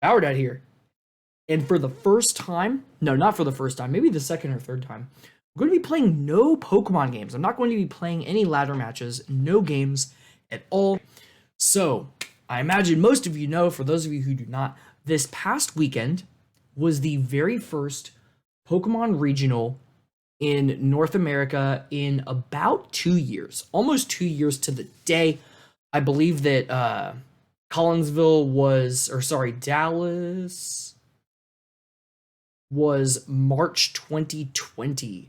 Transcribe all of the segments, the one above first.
Our Dad here. And for the first time, no, not for the first time, maybe the second or third time, I'm going to be playing no Pokemon games. I'm not going to be playing any ladder matches, no games at all. So, I imagine most of you know, for those of you who do not, this past weekend was the very first Pokemon regional in North America in about 2 years, almost 2 years to the day. I believe that Dallas was March 2020.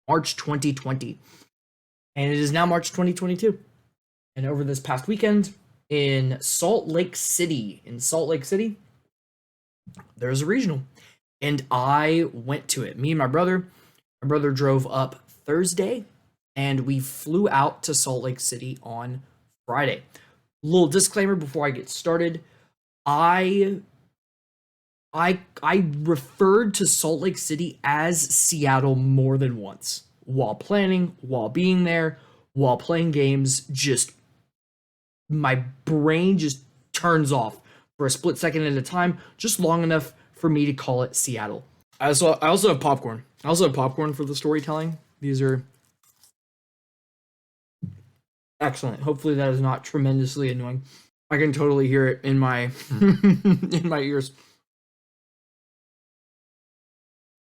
March 2020. And it is now March 2022. And over this past weekend in Salt Lake City, there's a regional. And I went to it. Me and my brother drove up Thursday and we flew out to Salt Lake City on Friday. Little disclaimer before I get started. I referred to Salt Lake City as Seattle more than once while planning, while being there, while playing games. Just my brain just turns off for a split second at a time, just long enough for me to call it Seattle. I also have popcorn. I also have popcorn for the storytelling. These are excellent. Hopefully that is not tremendously annoying. I can totally hear it in my in my ears.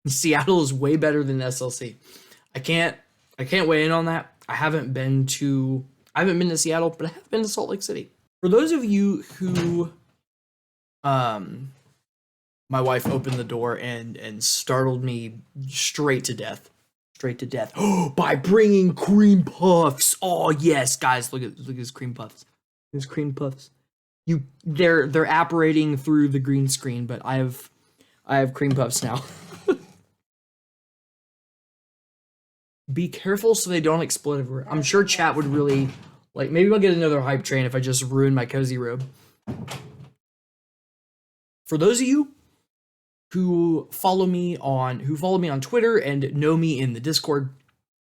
Seattle is way better than SLC. I can't weigh in on that. I haven't been to Seattle, but I have been to Salt Lake City. For those of you who my wife opened the door and startled me straight to death. By bringing cream puffs. Oh yes, guys, look at his cream puffs. His cream puffs. They're apparating through the green screen, but I have cream puffs now. Be careful so they don't explode everywhere. I'm sure chat would really like. Maybe I'll get another hype train if I just ruin my cozy robe. For those of you who follow me on Twitter and know me in the Discord,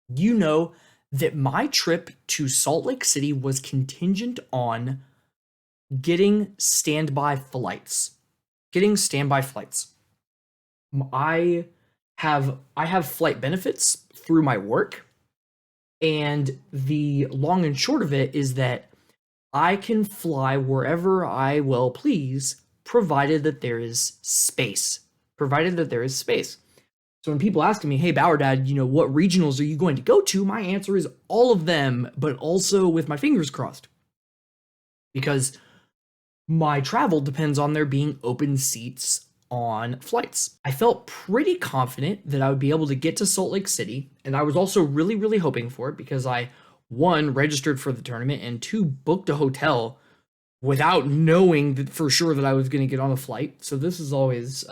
you know that my trip to Salt Lake City was contingent on getting standby flights. I have flight benefits through my work, and the long and short of it is that I can fly wherever I will please, provided that there is space. So when people ask me, hey, Bauer Dad, what regionals are you going to go to? My answer is all of them, but also with my fingers crossed. Because my travel depends on there being open seats on flights. I felt pretty confident that I would be able to get to Salt Lake City, and I was also really, really hoping for it because I, one, registered for the tournament, and two, booked a hotel without knowing that for sure that I was going to get on a flight. So this is always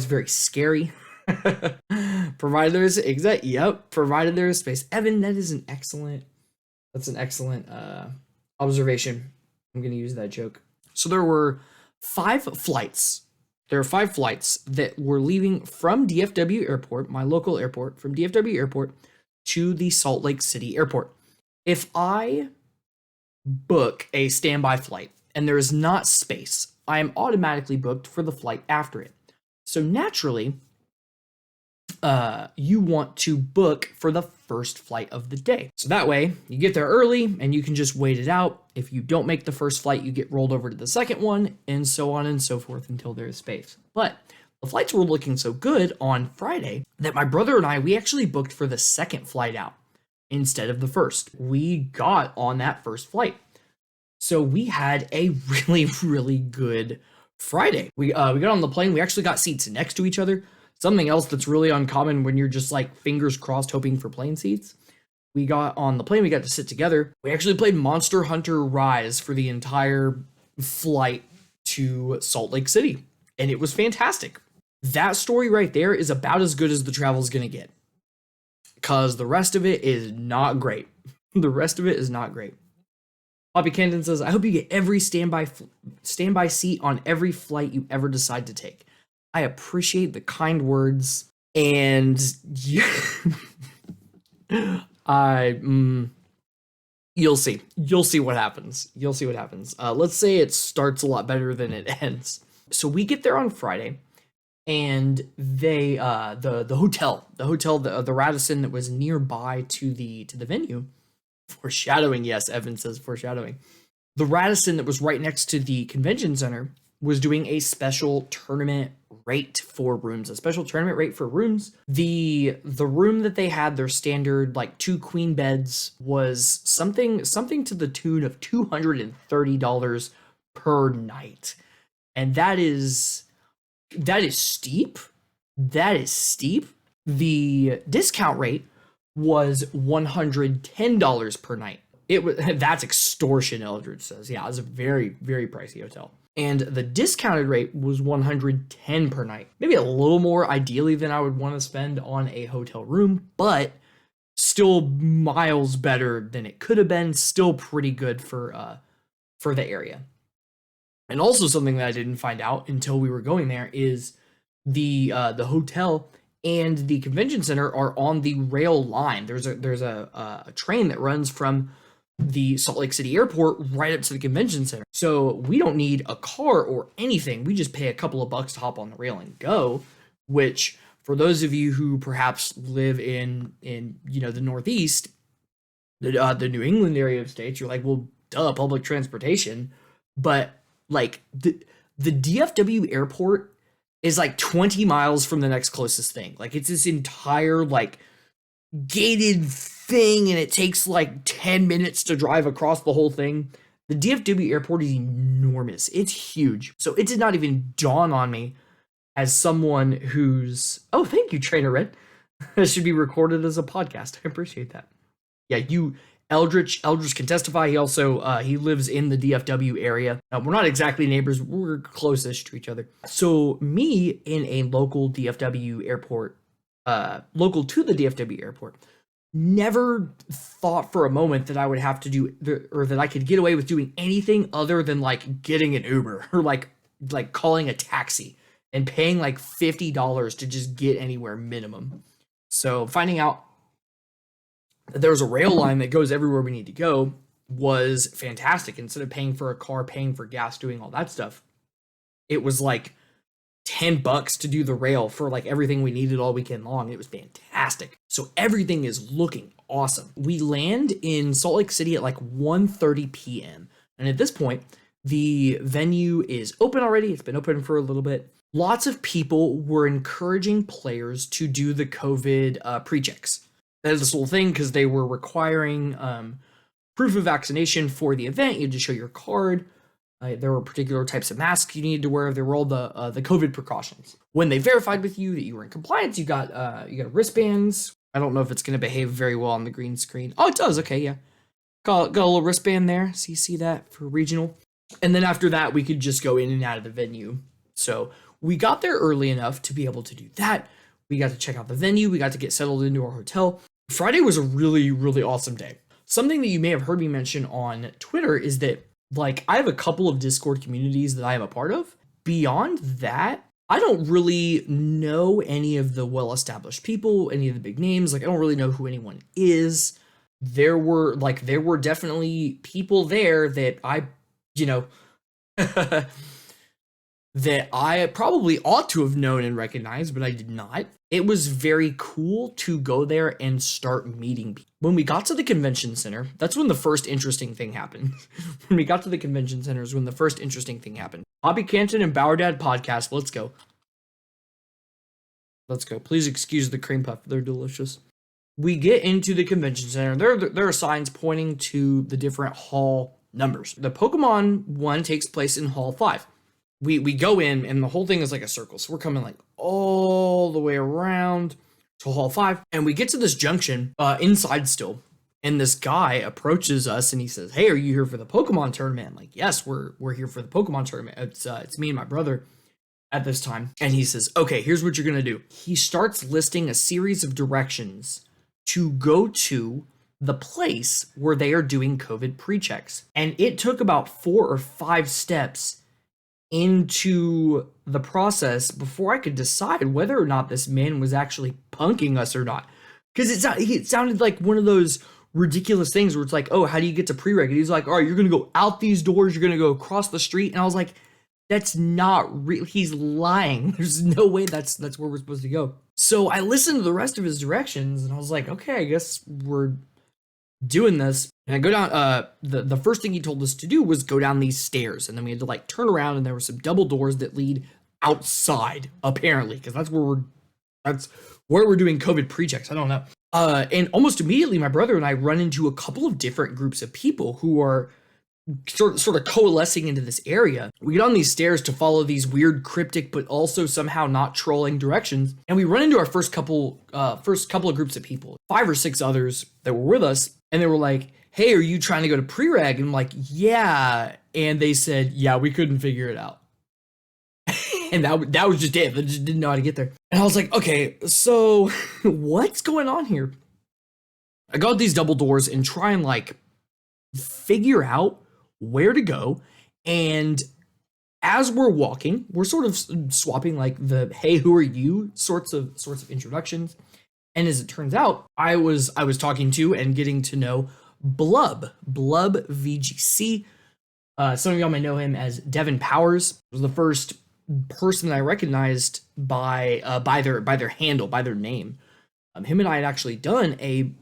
very scary. Provided there is space. Evan, that's an excellent observation. I'm going to use that joke. So there were 5 flights. There are 5 flights that were leaving from DFW Airport, my local airport, from DFW Airport to the Salt Lake City Airport. If I book a standby flight and there is not space, I am automatically booked for the flight after it. So naturally, you want to book for the first flight of the day. So that way, you get there early and you can just wait it out. If you don't make the first flight, you get rolled over to the second one, and so on and so forth until there is space. But the flights were looking so good on Friday that my brother and we actually booked for the second flight out instead of the first. We got on that first flight. So we had a really, really good Friday. We got on the plane. We actually got seats next to each other. Something else that's really uncommon when you're just like fingers crossed hoping for plane seats. We got on the plane. We got to sit together. We actually played Monster Hunter Rise for the entire flight to Salt Lake City, and it was fantastic. That story right there is about as good as the travel's going to get, because the rest of it is not great. Poppy Canton says, I hope you get every standby seat on every flight you ever decide to take. I appreciate the kind words, and You'll see. You'll see what happens. You'll see what happens. Let's say it starts a lot better than it ends. So we get there on Friday, and they the hotel, the Radisson that was nearby to the venue. Foreshadowing, yes, Evan says foreshadowing. The Radisson that was right next to the convention center was doing a special tournament rate for rooms, a special tournament rate for rooms. The room that they had, their standard like 2 queen beds, was something to the tune of $230 per night. And that is steep. That is steep. The discount rate was $110 per night. That's extortion, Eldridge says. Yeah, it was a very, very pricey hotel. And the discounted rate was $110 per night. Maybe a little more ideally than I would want to spend on a hotel room, but still miles better than it could have been. Still pretty good for the area. And also something that I didn't find out until we were going there is the hotel and the convention center are on the rail line. There's a train that runs from the Salt Lake City airport right up to the convention center. So we don't need a car or anything. We just pay a couple of bucks to hop on the rail and go, which for those of you who perhaps live in the Northeast, the New England area of states, you're like, well, duh, public transportation. But like the DFW airport is like 20 miles from the next closest thing. Like it's this entire like gated thing, and it takes like 10 minutes to drive across the whole thing. The DFW airport is enormous. It's huge. So it did not even dawn on me as someone who's, oh, thank you, Trainer Red. This should be recorded as a podcast. I appreciate that. Yeah, Eldridge can testify. He also, he lives in the DFW area. We're not exactly neighbors. We're close-ish to each other. So me in a local DFW airport, local to the DFW airport, never thought for a moment that I would have to do, or that I could get away with doing anything other than like getting an Uber or like calling a taxi and paying like $50 to just get anywhere minimum. So finding out that there was a rail line that goes everywhere we need to go was fantastic. Instead of paying for a car, paying for gas, doing all that stuff, it was like $10 to do the rail for like everything we needed all weekend long. It was fantastic. So everything is looking awesome. We land in Salt Lake City at like 1:30 p.m. And at this point, the venue is open already. It's been open for a little bit. Lots of people were encouraging players to do the COVID pre-checks. That is this whole thing because they were requiring proof of vaccination for the event. You had to show your card. There were particular types of masks you needed to wear. There were all the COVID precautions. When they verified with you that you were in compliance, you got wristbands. I don't know if it's going to behave very well on the green screen. Oh, it does. Okay, yeah. Got a little wristband there. So you see that for regional. And then after that, we could just go in and out of the venue. So we got there early enough to be able to do that. We got to check out the venue. We got to get settled into our hotel. Friday was a really, really awesome day. Something that you may have heard me mention on Twitter is that, like, I have a couple of Discord communities that I am a part of. Beyond that, I don't really know any of the well-established people, any of the big names. Like, I don't really know who anyone is. There were definitely people there that I, that I probably ought to have known and recognized, but I did not. It was very cool to go there and start meeting people. When we got to the convention center, that's when the first interesting thing happened. When we got to the convention center is when the first interesting thing happened. Bobby Canton and Bauer Dad podcast. Let's go. Let's go. Please excuse the cream puff. They're delicious. We get into the convention center. There are signs pointing to the different hall numbers. The Pokemon one takes place in hall 5. We go in, and the whole thing is like a circle. So we're coming like all the way around to hall 5. And we get to this junction inside still. And this guy approaches us and he says, "Hey, are you here for the Pokemon tournament?" I'm like, "Yes, we're here for the Pokemon tournament. It's me and my brother at this time." And he says, "Okay, here's what you're going to do." He starts listing a series of directions to go to the place where they are doing COVID pre-checks. And it took about 4 or 5 steps into the process before I could decide whether or not this man was actually punking us or not. Because it sounded like one of those ridiculous things where it's like, oh, how do you get to pre-reg? And he's like, all right, you're gonna go out these doors, you're gonna go across the street. And I was like, that's not real. He's lying. There's no way that's where we're supposed to go. So I listened to the rest of his directions and I was like, okay, I guess we're doing this. And I go down, the first thing he told us to do was go down these stairs. And then we had to like turn around and there were some double doors that lead outside, apparently, because that's where we're doing COVID pre-checks. I don't know. And almost immediately my brother and I run into a couple of different groups of people who are sort of coalescing into this area. We get on these stairs to follow these weird cryptic but also somehow not trolling directions, and we run into our first couple of groups of people, 5 or 6 others that were with us, and they were like, hey, are you trying to go to pre-reg? And I'm like, yeah. And they said, yeah, we couldn't figure it out. And that was just it. They just didn't know how to get there. And I was like, okay, so what's going on here? I go out these double doors and try and like figure out where to go. And as we're walking, we're sort of swapping like the hey, who are you sorts of introductions. And as it turns out, I was talking to and getting to know Blub VGC. Some of y'all may know him as Devin Powers. It was the first person that I recognized by their handle, by their name. Him and I had actually done a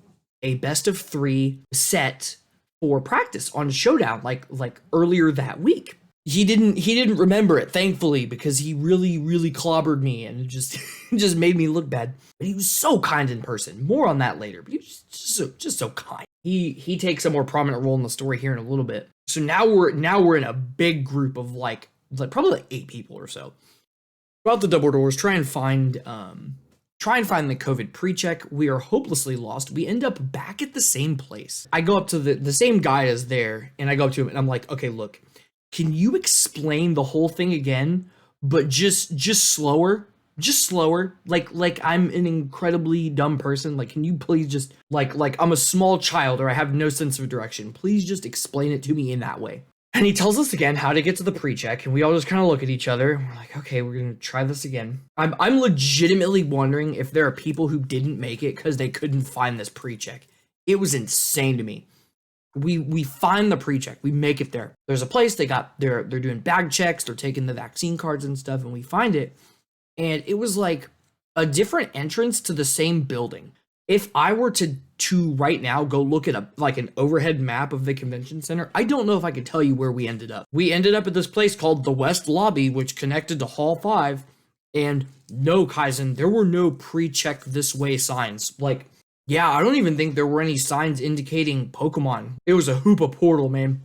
best of 3 set for practice on Showdown like earlier that week. He didn't remember it, thankfully, because he really clobbered me and it just made me look bad. But he was so kind in person. More on that later. But he was just so kind. He takes a more prominent role in the story here in a little bit. So now we're in a big group of like probably like 8 people or so. Go out the double doors, try and find the COVID pre-check. We are hopelessly lost. We end up back at the same place. I go up to the same guy as there, and I go up to him and I'm like, okay, look, can you explain the whole thing again, but just slower? Just slower. Like I'm an incredibly dumb person. Like, can you please just like I'm a small child or I have no sense of direction. Please just explain it to me in that way. And he tells us again how to get to the pre-check, and we all just kind of look at each other. And we're like, okay, we're gonna try this again. I'm legitimately wondering if there are people who didn't make it because they couldn't find this pre-check. It was insane to me. We find the pre-check, we make it there. There's a place they're doing bag checks, they're taking the vaccine cards and stuff, and we find it. And it was like a different entrance to the same building. If I were to right now go look at an overhead map of the convention center, I don't know if I could tell you where we ended up. We ended up at this place called the West Lobby, which connected to Hall 5. And no, Kaizen, there were no pre-check this way signs. Like, yeah, I don't even think there were any signs indicating Pokemon. It was a Hoopa portal, man.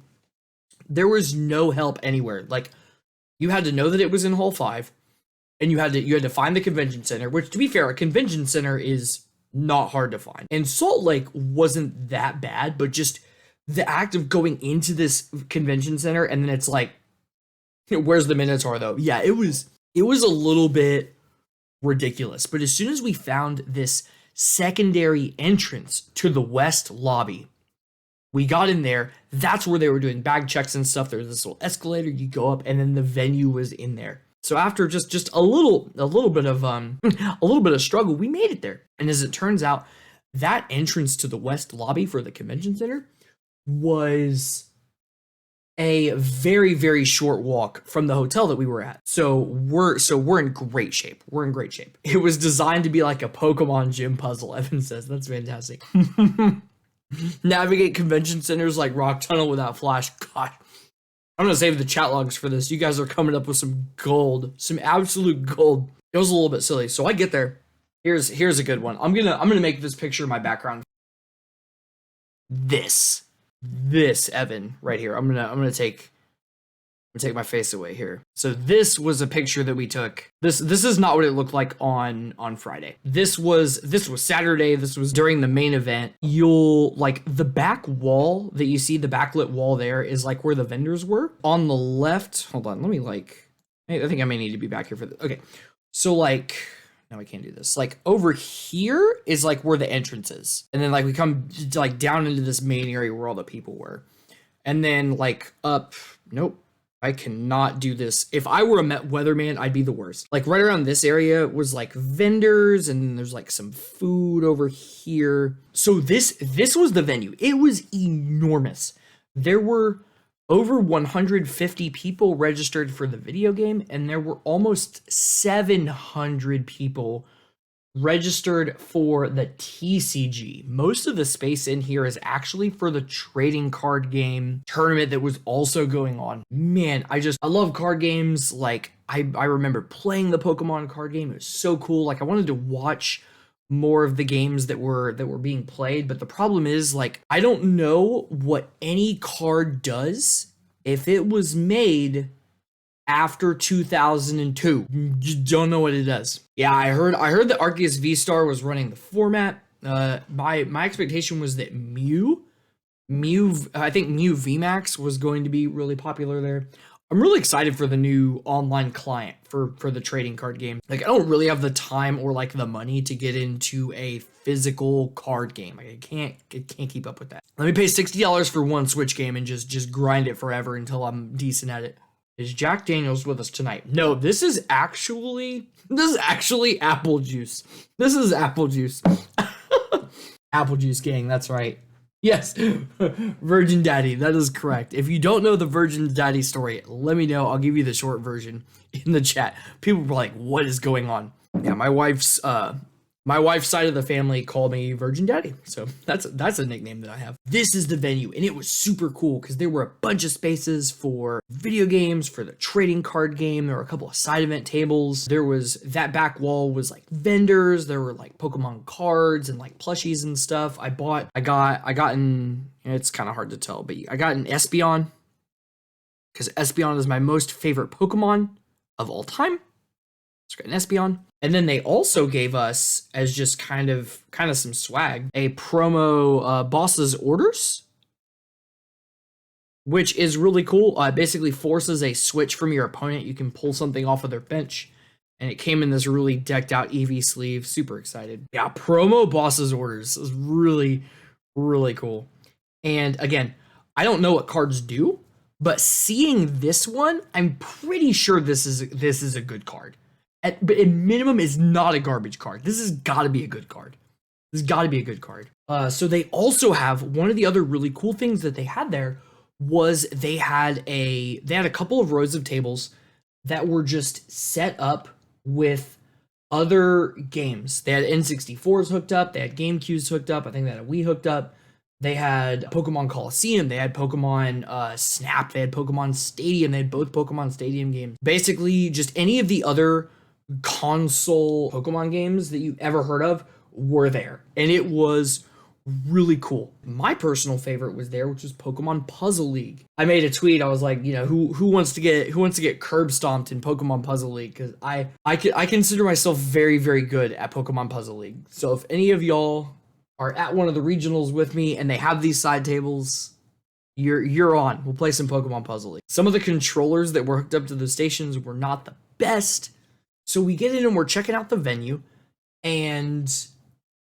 There was no help anywhere. Like, you had to know that it was in Hall 5, and you had to find the convention center, which, to be fair, a convention center is not hard to find. And Salt Lake wasn't that bad, but just the act of going into this convention center and then it's like, where's the Minotaur though? Yeah, it was a little bit ridiculous. But as soon as we found this secondary entrance to the West Lobby, we got in there. That's where they were doing bag checks and stuff. There's this little escalator, you go up, and then the venue was in there. So after just a little bit of struggle, we made it there. And as it turns out, that entrance to the West Lobby for the convention center was a very, very short walk from the hotel that we were at. So we're in great shape. We're in great shape. It was designed to be like a Pokemon gym puzzle, Evan says. That's fantastic. Navigate convention centers like Rock Tunnel without Flash. God. I'm gonna save the chat logs for this. You guys are coming up with some gold, some absolute gold. It was a little bit silly. So I get there. Here's a good one. I'm gonna make this picture my background. This Evan right here. I'm gonna take my face away here. So this was a picture that we took. This is not what it looked like on Friday. This was Saturday. This was during the main event. You'll like the back wall that you see, the backlit wall there is like where the vendors were. On the left, hold on, let me I think I may need to be back here for this. Okay. So like, no, I can't do this. Like over here is like where the entrance is. And then like we come like down into this main area where all the people were. And then like up, nope. I cannot do this. If I were a weatherman, I'd be the worst. Like right around this area was like vendors, and there's like some food over here. So this was the venue. It was enormous. There were over 150 people registered for the video game, and there were almost 700 people registered for the TCG. Most of the space in here is actually for the trading card game tournament that was also going on. Man, I love card games. Like I remember playing the Pokemon card game. It was so cool. Like I wanted to watch more of the games that were being played, but the problem is, like, I don't know what any card does if it was made after 2002. Just don't know what it does. Yeah, I heard that Arceus V-Star was running the format. My expectation was that I think Mew VMAX was going to be really popular there. I'm really excited for the new online client for the trading card game. Like, I don't really have the time or like the money to get into a physical card game. Like, I can't keep up with that. Let me pay $60 for one Switch game and just grind it forever until I'm decent at it. Is Jack Daniels with us tonight? No, this is actually apple juice. This is apple juice. Apple juice gang, that's right. Yes, Virgin Daddy, that is correct. If you don't know the Virgin Daddy story, let me know. I'll give you the short version in the chat. People were like, what is going on? Yeah, my wife's side of the family called me Virgin Daddy, so that's a nickname that I have. This is the venue, and it was super cool because there were a bunch of spaces for video games, for the trading card game. There were a couple of side event tables. There was that back wall was like vendors. There were like Pokemon cards and like plushies and stuff. I got in. It's kind of hard to tell, but I got an Espeon because Espeon is my most favorite Pokemon of all time. Got an Espeon. And then they also gave us, as just kind of some swag, a promo boss's orders, which is really cool. It basically forces a switch from your opponent. You can pull something off of their bench, and it came in this really decked out EV sleeve. Super excited. Yeah, promo boss's orders is really, really cool. And again, I don't know what cards do, but seeing this one, I'm pretty sure this is a good card. But at minimum, is not a garbage card. This has got to be a good card. So they also have one of the other really cool things that they had there was they had a couple of rows of tables that were just set up with other games. They had N64s hooked up. They had GameCubes hooked up. I think they had a Wii hooked up. They had Pokemon Coliseum. They had Pokemon Snap. They had Pokemon Stadium. They had both Pokemon Stadium games. Basically, just any of the other console Pokemon games that you've ever heard of were there, and it was really cool. My personal favorite was there, which was Pokemon Puzzle League. I made a tweet. I was like, who wants to get curb stomped in Pokemon Puzzle League? Because I consider myself very, very good at Pokemon Puzzle League. So if any of y'all are at one of the regionals with me and they have these side tables, you're on. We'll play some Pokemon Puzzle League. Some of the controllers that were hooked up to the stations were not the best. So we get in and we're checking out the venue, and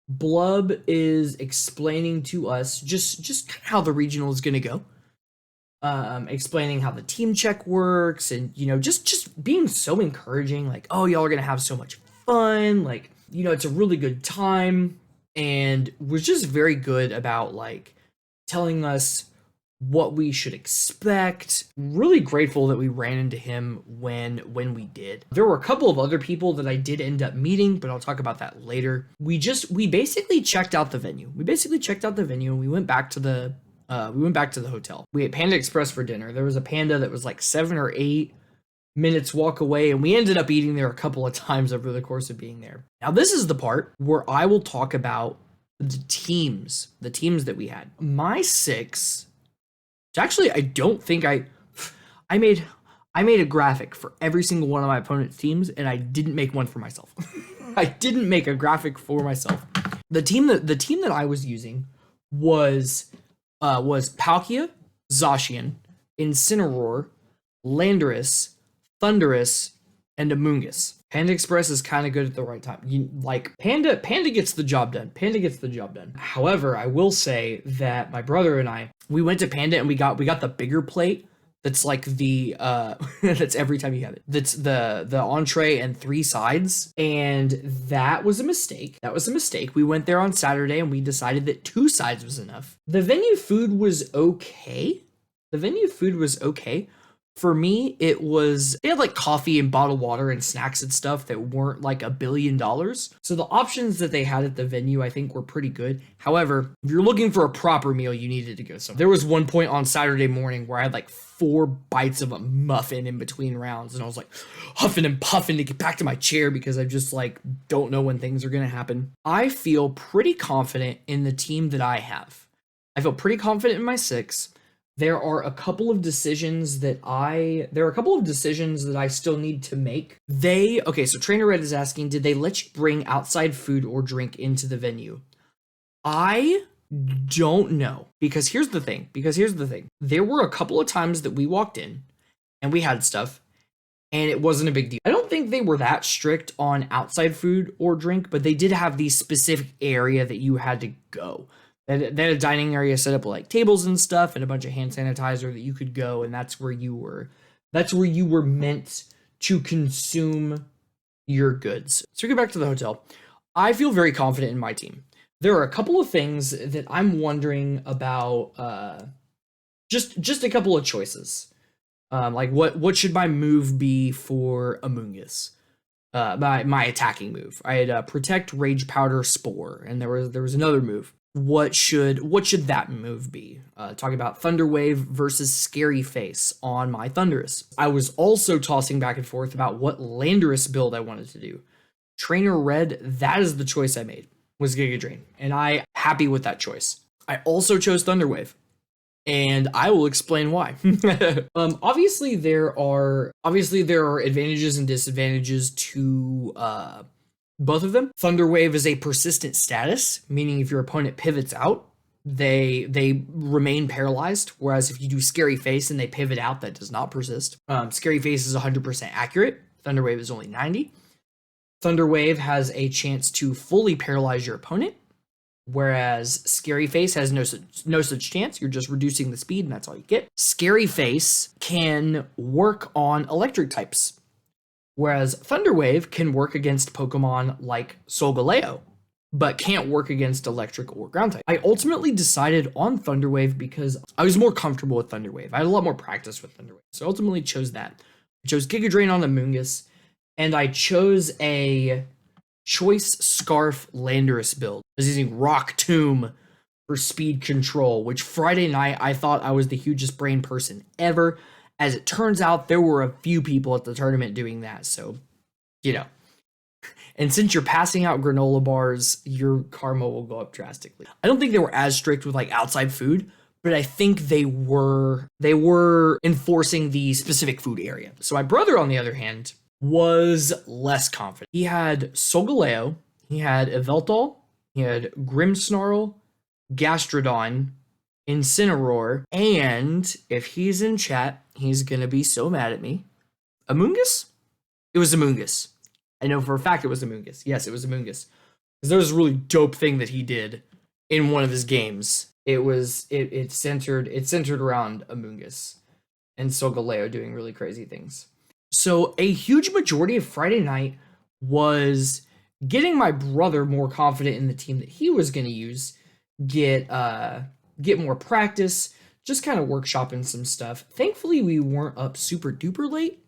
Blub is explaining to us just kind of how the regional is going to go, explaining how the team check works, and just being so encouraging, like, oh, y'all are going to have so much fun, like, it's a really good time, and was just very good about like telling us what we should expect. Really grateful that we ran into him when we did. There were a couple of other people that I did end up meeting, but I'll talk about that later. We basically checked out the venue. And we went back to the hotel. We ate Panda Express for dinner. There was a Panda that was like 7 or 8 minutes walk away, and we ended up eating there a couple of times over the course of being there. Now this is the part where I will talk about the teams that we had. My 6. Actually, I don't think I made a graphic for every single one of my opponent's teams, and I didn't make one for myself. I didn't make a graphic for myself. The team that I was using was Palkia, Zacian, Incineroar, Landorus, Thundurus, and Amoonguss. Panda Express is kind of good at the right time. Panda gets the job done. However, I will say that my brother and I, we went to Panda and we got the bigger plate That's like the that's every time you have it. That's the entree and 3 sides, and that was a mistake. That was a mistake. We went there on Saturday and we decided that 2 sides was enough. The venue food was okay. The venue food was okay. For me, it was, they had like coffee and bottled water and snacks and stuff that weren't like $1 billion. So the options that they had at the venue, I think, were pretty good. However, if you're looking for a proper meal, you needed to go somewhere. There was one point on Saturday morning where I had like 4 bites of a muffin in between rounds, and I was like huffing and puffing to get back to my chair because I just like don't know when things are going to happen. I feel pretty confident in the team that I have. I feel pretty confident in my 6. There are a couple of decisions that I still need to make. Okay, so Trainer Red is asking, did they let you bring outside food or drink into the venue? I don't know, because here's the thing. There were a couple of times that we walked in and we had stuff and it wasn't a big deal. I don't think they were that strict on outside food or drink, but they did have the specific area that you had to go. They had a dining area set up with like tables and stuff and a bunch of hand sanitizer that you could go, and that's where you were meant to consume your goods. So we get back to the hotel. I feel very confident in my team. There are a couple of things that I'm wondering about, just a couple of choices. Like what should my move be for Amoonguss? My attacking move. I had Protect, Rage Powder, Spore, and there was another move. What should that move be? Talking about Thunder Wave versus Scary Face on my Thundurus. I was also tossing back and forth about what Landorus build I wanted to do. Trainer Red, that is the choice I made, was Giga Drain, and I'm happy with that choice. I also chose Thunder Wave, and I will explain why. Obviously there are advantages and disadvantages to both of them. Thunder Wave is a persistent status, meaning if your opponent pivots out, they remain paralyzed, whereas if you do Scary Face and they pivot out, that does not persist. Scary Face is 100% accurate. Thunder Wave is only 90. Thunder Wave has a chance to fully paralyze your opponent, whereas Scary Face has no such chance. You're just reducing the speed, and that's all you get. Scary Face can work on electric types, whereas Thunder Wave can work against Pokemon like Solgaleo, but can't work against electric or ground type. I ultimately decided on Thunder Wave because I was more comfortable with Thunder Wave. I had a lot more practice with Thunder Wave, so I ultimately chose that. I chose Giga Drain on the Amoonguss, and I chose a Choice Scarf Landorus build. I was using Rock Tomb for speed control, which Friday night I thought I was the hugest brain person ever. As it turns out, there were a few people at the tournament doing that, so, you know. And since you're passing out granola bars, your karma will go up drastically. I don't think they were as strict with like outside food, but I think they were enforcing the specific food area. So my brother, on the other hand, was less confident. He had Solgaleo, he had Yveltal, he had Grimmsnarl, Gastrodon, Incineroar, and if he's in chat, he's gonna be so mad at me. Amoonguss? It was Amoonguss. I know for a fact it was Amoonguss. Yes, it was Amoonguss. Because there was a really dope thing that he did in one of his games. It centered around Amoonguss and Solgaleo doing really crazy things. So a huge majority of Friday night was getting my brother more confident in the team that he was gonna use, get more practice, just kind of workshopping some stuff. Thankfully, we weren't up super duper late.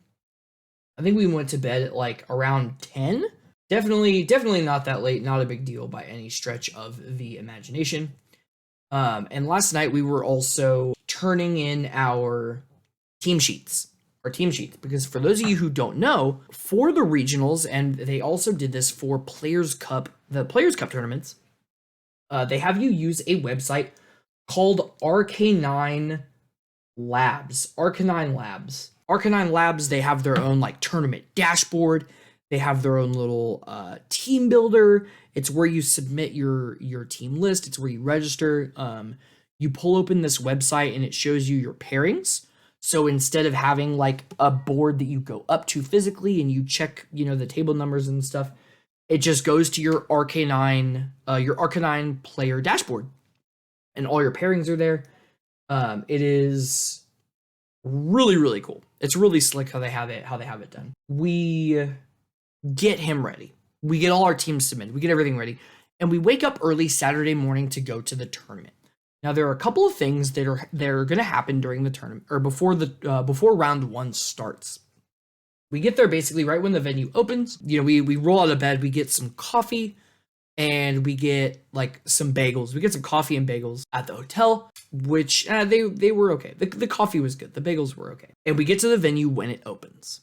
I think we went to bed at like around 10. Definitely not that late, not a big deal by any stretch of the imagination. And last night we were also turning in our team sheets. Because for those of you who don't know, for the regionals, and they also did this for the Players Cup tournaments, they have you use a website called Arcanine Labs. Arcanine Labs, they have their own like tournament dashboard. They have their own little team builder. It's where you submit your team list. It's where you register. You pull open this website and it shows you your pairings. So instead of having like a board that you go up to physically and you check, the table numbers and stuff, it just goes to your Arcanine player dashboard, and all your pairings are there. It is Really, really cool. It's really slick how they have it done. We get him ready. We get all our teams submitted. We get everything ready. And we wake up early Saturday morning to go to the tournament. Now there are a couple of things that are going to happen during the tournament, or before round 1 starts. We get there basically right when the venue opens. We roll out of bed, we get some coffee, and we get like some bagels. We get some coffee and bagels at the hotel, which they were okay. The coffee was good. The bagels were okay. And we get to the venue when it opens.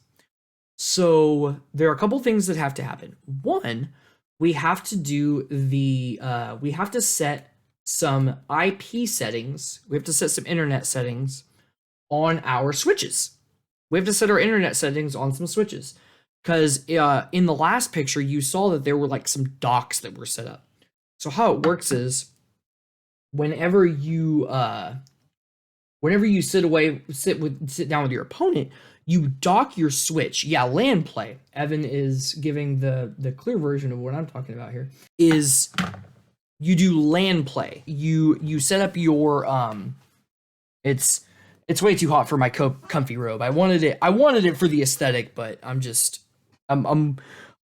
So there are a couple things that have to happen. One, we have to set some IP settings. We have to set some internet settings on our switches. We have to set our internet settings on some switches. Because in the last picture, you saw that there were like some docks that were set up. So how it works is whenever you sit down with your opponent, you dock your switch. Yeah, LAN play. Evan is giving the clear version of what I'm talking about here. Is you do LAN play. You set up your it's way too hot for my comfy robe. I wanted it for the aesthetic, but I'm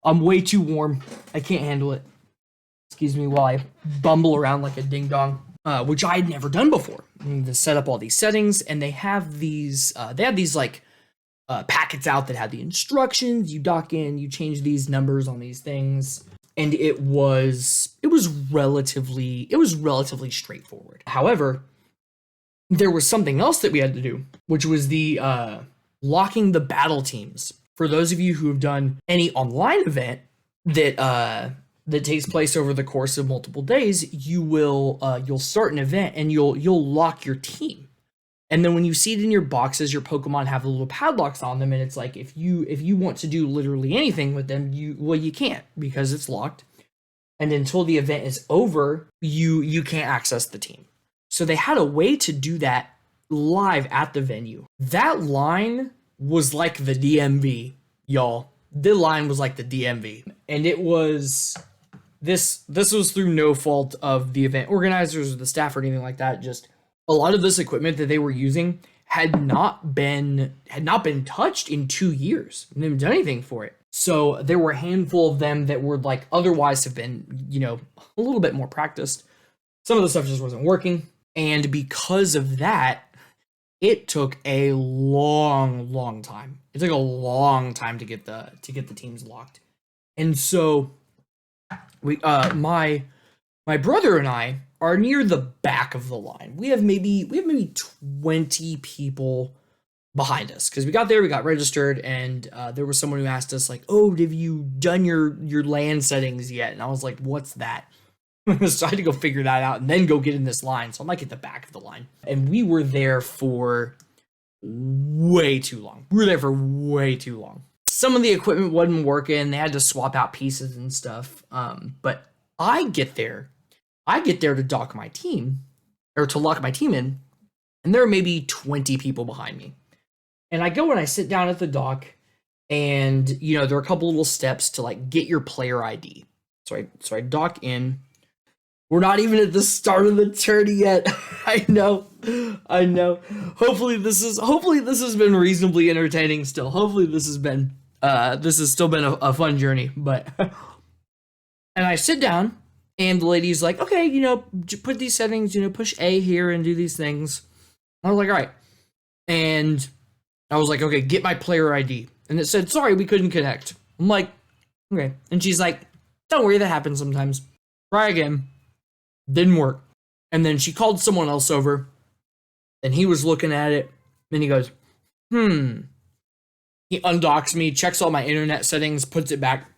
way too warm. I can't handle it. Excuse me while I bumble around like a ding dong. Which I had never done before. I need to set up all these settings, and they have these like packets out that have the instructions. You dock in, you change these numbers on these things, and it was relatively straightforward. However, there was something else that we had to do, which was the locking the battle teams. For those of you who have done any online event that takes place over the course of multiple days, you'll start an event and you'll lock your team. And then when you see it in your boxes, your Pokemon have the little padlocks on them, and it's like if you want to do literally anything with them, you can't, because it's locked. And until the event is over, you can't access the team. So they had a way to do that live at the venue. That line was like the DMV, y'all. The line was like the DMV. And it was this was through no fault of the event organizers or the staff or anything like that. Just a lot of this equipment that they were using had not been touched in 2 years. They haven't done anything for it. So there were a handful of them that would like otherwise have been, a little bit more practiced. Some of the stuff just wasn't working. And because of that, it took a long time. It took a long time to get the teams locked. And so we my brother and I are near the back of the line. We have maybe 20 people behind us, because we got there, we got registered, and there was someone who asked us like, "Oh, have you done your LAN settings yet?" And I was like, "What's that?" So I had to go figure that out and then go get in this line. So I'm like at the back of the line. And we were there for way too long. Some of the equipment wasn't working. They had to swap out pieces and stuff. But I get there to dock my team, or to lock my team in, and there are maybe 20 people behind me. And I go and I sit down at the dock, and there are a couple little steps to like get your player ID. So I dock in. We're not even at the start of the tourney yet. I know. Hopefully this has been reasonably entertaining still. Hopefully this has still been a fun journey. But and I sit down, and the lady's like, "Okay, put these settings, push A here and do these things." I was like, "All right." And I was like, "Okay, get my player ID." And it said, "Sorry, we couldn't connect." I'm like, "Okay." And she's like, "Don't worry, that happens sometimes. Try again." Didn't work. And then she called someone else over, and he was looking at it, and he goes, He undocks me, checks all my internet settings, puts it back.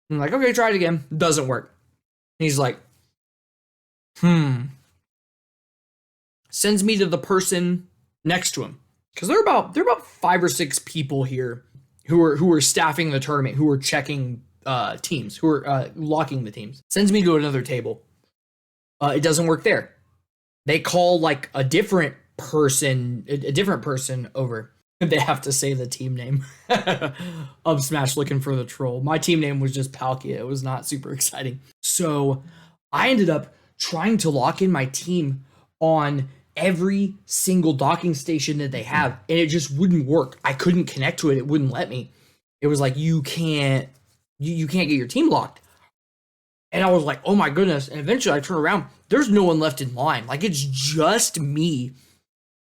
I'm like, "Okay, try it again." Doesn't work. And he's like, Sends me to the person next to him. Because there are about 5 or 6 people here who are staffing the tournament, who are checking teams, who are locking the teams. Sends me to another table. It doesn't work there. They call like a different person over. They have to say the team name of Smash looking for the troll. My team name was just Palkia. It was not super exciting. So I ended up trying to lock in my team on every single docking station that they have, and it just wouldn't work. I couldn't connect to it. It wouldn't let me. It was like, you can't get your team locked. And I was like, oh my goodness. And eventually I turn around, there's no one left in line. Like, it's just me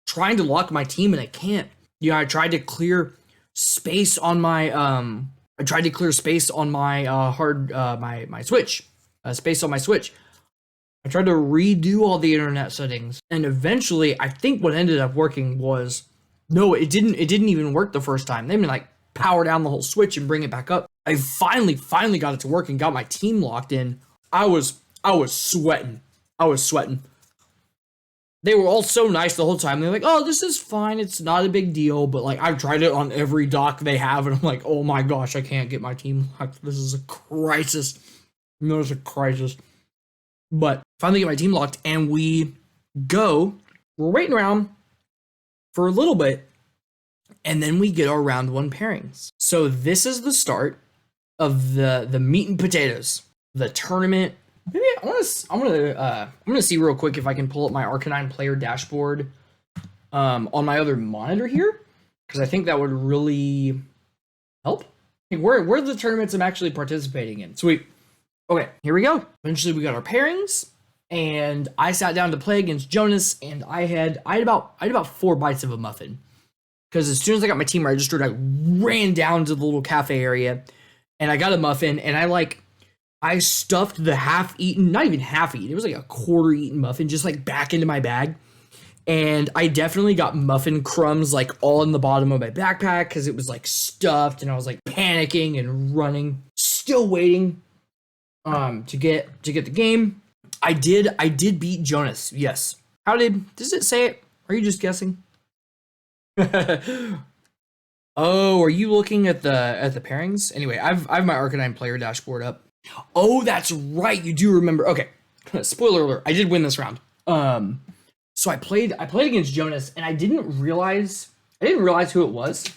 trying to lock my team, and I can't. I tried to clear space on my my Switch. Space on my Switch. I tried to redo all the internet settings, and eventually I think what ended up working was, no, it didn't even work the first time. They like power down the whole Switch and bring it back up. I finally got it to work and got my team locked in. I was sweating. They were all so nice the whole time. They're like, oh, this is fine. It's not a big deal. But like, I've tried it on every dock they have, and I'm like, oh my gosh, I can't get my team locked. This is a crisis. No, it's a crisis. But finally get my team locked, and we're waiting around for a little bit, and then we get our round 1 pairings. So this is the start of the meat and potatoes, the tournament. Maybe I'm gonna see real quick if I can pull up my Arcanine player dashboard on my other monitor here, because I think that would really help. Like, where are the tournaments I'm actually participating in? Sweet. Okay, here we go. Eventually we got our pairings, and I sat down to play against Jonas, and I had about 4 bites of a muffin. Because as soon as I got my team registered, I ran down to the little cafe area, and I got a muffin, and I stuffed the half-eaten, not even half-eaten, it was like a quarter-eaten muffin, just like back into my bag. And I definitely got muffin crumbs like all in the bottom of my backpack, because it was like stuffed, and I was like panicking and running, still waiting to get the game. I did beat Jonas, yes. Does it say it? Are you just guessing? Oh, are you looking at the pairings? Anyway, I've my Arcanine player dashboard up. Oh, that's right. You do remember. Okay. Spoiler alert. I did win this round. So I played against Jonas, and I didn't realize who it was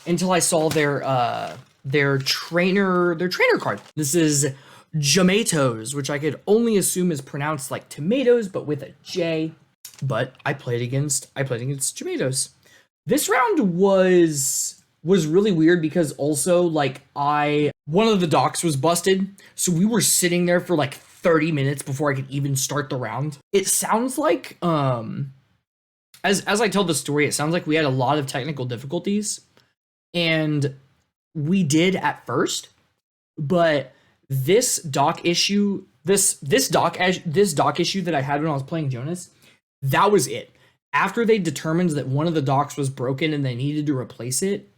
until I saw their trainer card. This is Jamatos, which I could only assume is pronounced like tomatoes, but with a J. But I played against Jamatos. This round was really weird, because also like one of the docks was busted, so we were sitting there for like 30 minutes before I could even start the round. It sounds like as I tell the story, it sounds like we had a lot of technical difficulties, and we did at first, but this dock issue that I had when I was playing Jonas, that was it. After they determined that one of the docks was broken and they needed to replace it,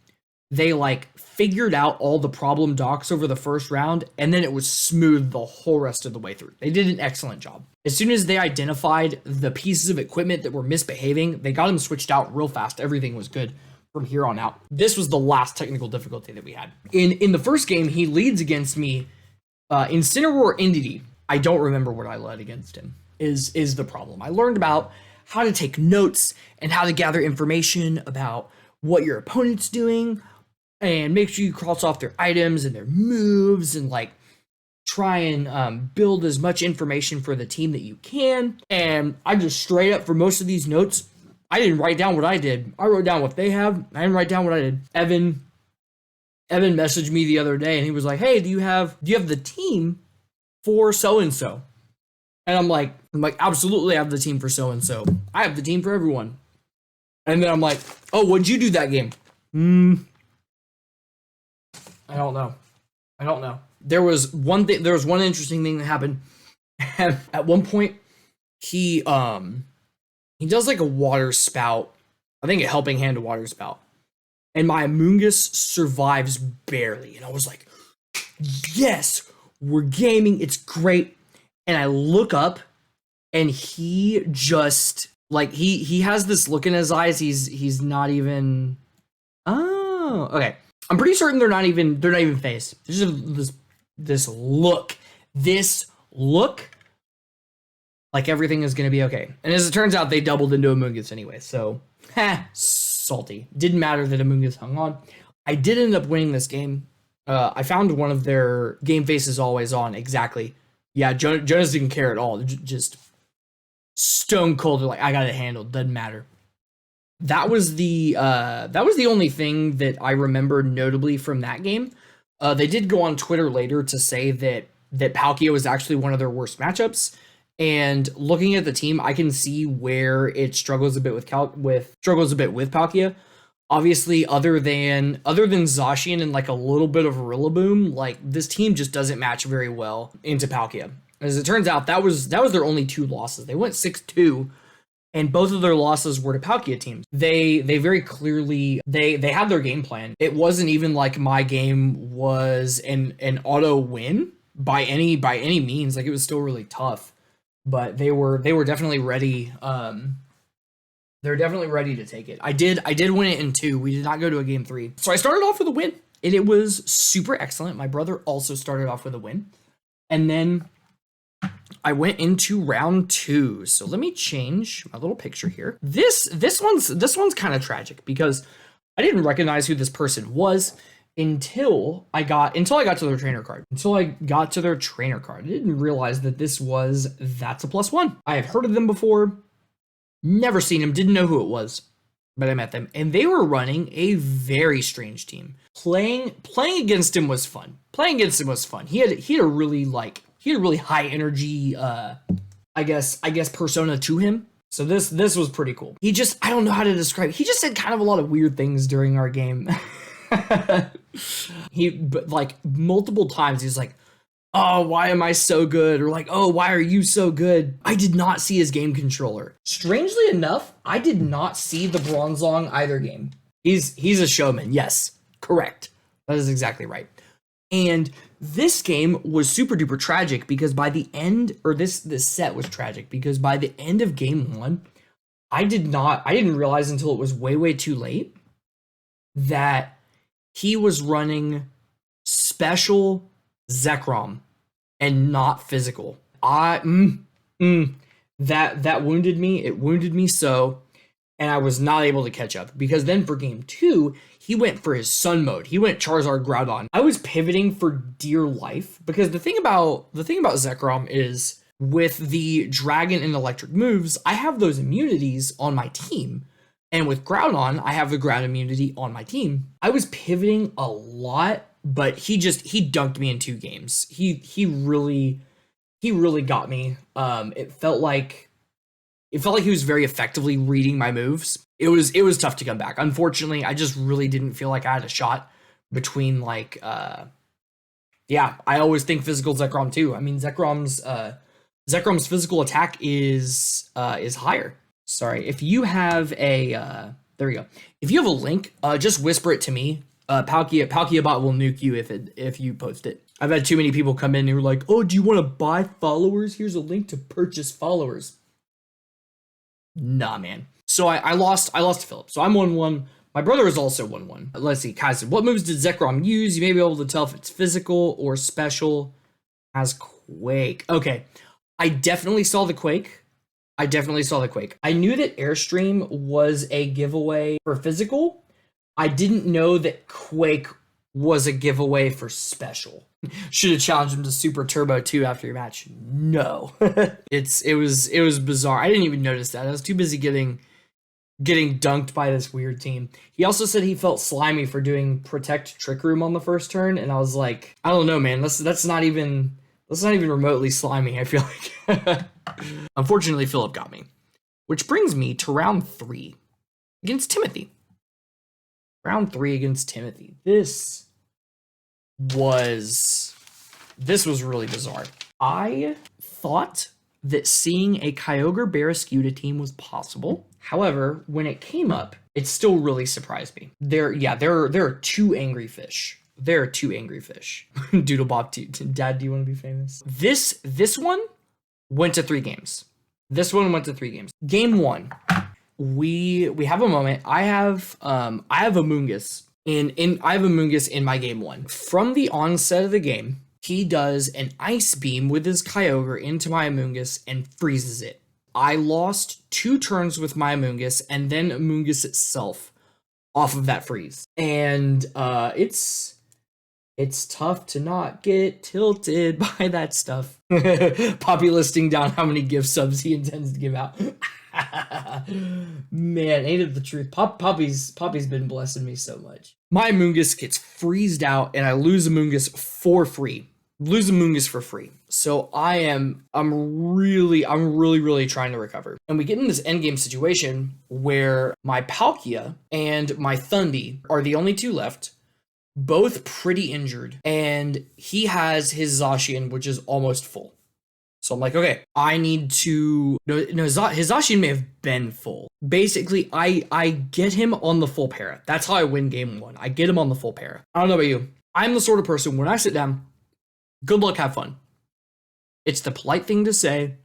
they like figured out all the problem docks over the first round, and then it was smooth the whole rest of the way through. They did an excellent job. As soon as they identified the pieces of equipment that were misbehaving, they got them switched out real fast. Everything was good from here on out. This was the last technical difficulty that we had. In the first game, he leads against me. Incineroar Indity, I don't remember what I led against him, is the problem. I learned about how to take notes and how to gather information about what your opponent's doing, and make sure you cross off their items and their moves, and like try and build as much information for the team that you can. And I just straight up, for most of these notes, I didn't write down what I did. I wrote down what they have. I didn't write down what I did. Evan messaged me the other day, and he was like, hey, do you have the team for so-and-so? And I'm like, absolutely, I have the team for so-and-so. I have the team for everyone. And then I'm like, oh, what'd you do that game? I don't know. There was one interesting thing that happened. At one point, he does like a water spout. I think a helping hand to water spout. And my Amoonguss survives barely. And I was like, yes, we're gaming. It's great. And I look up, and he just like he has this look in his eyes. He's not even. Oh, okay. I'm pretty certain they're not even phased. This look like everything is gonna be okay. And as it turns out, they doubled into Amoonguss anyway. So, salty. Didn't matter that Amoonguss hung on. I did end up winning this game. I found one of their game faces always on. Exactly. Yeah, Jonas didn't care at all. Just stone cold. They're like, I got it handled. Doesn't matter. That was the only thing that I remember notably from that game. They did go on Twitter later to say that Palkia was actually one of their worst matchups. And looking at the team, I can see where it struggles a bit with Palkia. Obviously, other than Zacian and like a little bit of Rillaboom, like this team just doesn't match very well into Palkia. As it turns out, that was their only 2 losses. They went 6-2, and both of their losses were to Palkia teams. They very clearly they had their game plan. It wasn't even like my game was an auto win by any means. Like it was still really tough, but they were definitely ready. They're definitely ready to take it. I did win it in 2. We did not go to a game 3. So I started off with a win, and it was super excellent. My brother also started off with a win. And then I went into round 2. So let me change my little picture here. This one's kind of tragic because I didn't recognize who this person was until I got to their trainer card. I didn't realize that this was That's a +1. I have heard of them before. Never seen him, didn't know who it was, but I met them, and they were running a very strange team. Playing against him was fun. He had a really high energy, I guess persona to him. So this was pretty cool. I don't know how to describe it. He just said kind of a lot of weird things during our game. But like multiple times he's like, oh, why am I so good? Or like, oh, why are you so good? I did not see his game controller. Strangely enough, I did not see the Bronzong either game. He's a showman. Yes, correct. That is exactly right. And this game was super duper tragic because by the end, or this set was tragic because by the end of game 1, I didn't realize until it was way, way too late that he was running special Zekrom and not physical. That wounded me. It wounded me so, and I was not able to catch up because then for game 2, he went for his Sun mode. He went Charizard Groudon. I was pivoting for dear life because the thing about Zekrom is with the Dragon and Electric moves, I have those immunities on my team. And with Groudon, I have the ground immunity on my team. I was pivoting a lot, but he dunked me in 2 games. He really got me. It felt like he was very effectively reading my moves. It was tough to come back. Unfortunately, I just really didn't feel like I had a shot between like I always think physical Zekrom too. I mean Zekrom's physical attack is higher. Sorry, if you have a there we go. If you have a link, just whisper it to me. Palkia bot will nuke you if you post it. I've had too many people come in who are like, "Oh, do you want to buy followers? Here's a link to purchase followers." Nah, man. So I lost to Philip. So I'm 1-1. My brother is also 1-1. Let's see. Kaizen, what moves did Zekrom use? You may be able to tell if it's physical or special. Has Quake. Okay. I definitely saw the Quake. I knew that Airstream was a giveaway for physical. I didn't know that Quake was a giveaway for special. Should have challenged him to Super Turbo 2 after your match. No. It was bizarre. I didn't even notice that. I was too busy getting dunked by this weird team. He also said he felt slimy for doing Protect Trick Room on the first turn, and I was like, I don't know, man. That's not even remotely slimy, I feel like. Unfortunately, Philip got me. Which brings me to round 3 against Timothy. Round 3 against Timothy. This was really bizarre. I thought that seeing a Kyogre Barraskewda team was possible. However, when it came up, it still really surprised me. There are 2 angry fish. Doodlebop, Dad, do you want to be famous? This one went to 3 games. Game 1, we have a moment. I have Amoonguss in my game 1. From the onset of the game, he does an Ice Beam with his Kyogre into my Amoonguss and freezes it. I lost 2 turns with my Amoonguss and then Amoonguss itself off of that freeze. And it's It's tough to not get tilted by that stuff. Poppy listing down how many gift subs he intends to give out. Man, ain't it the truth? Poppy's been blessing me so much. My Amoonguss gets freezed out and I lose Amoonguss for free. Lose Amoonguss for free. So I'm really trying to recover. And we get in this endgame situation where my Palkia and my Thundy are the only two left, both pretty injured, and he has his Zacian, which is almost full. So I'm like, okay, I need to... No, his Zacian may have been full. Basically, I get him on the full para. That's how I win game 1. I get him on the full para. I don't know about you. I'm the sort of person, when I sit down, good luck, have fun. It's the polite thing to say.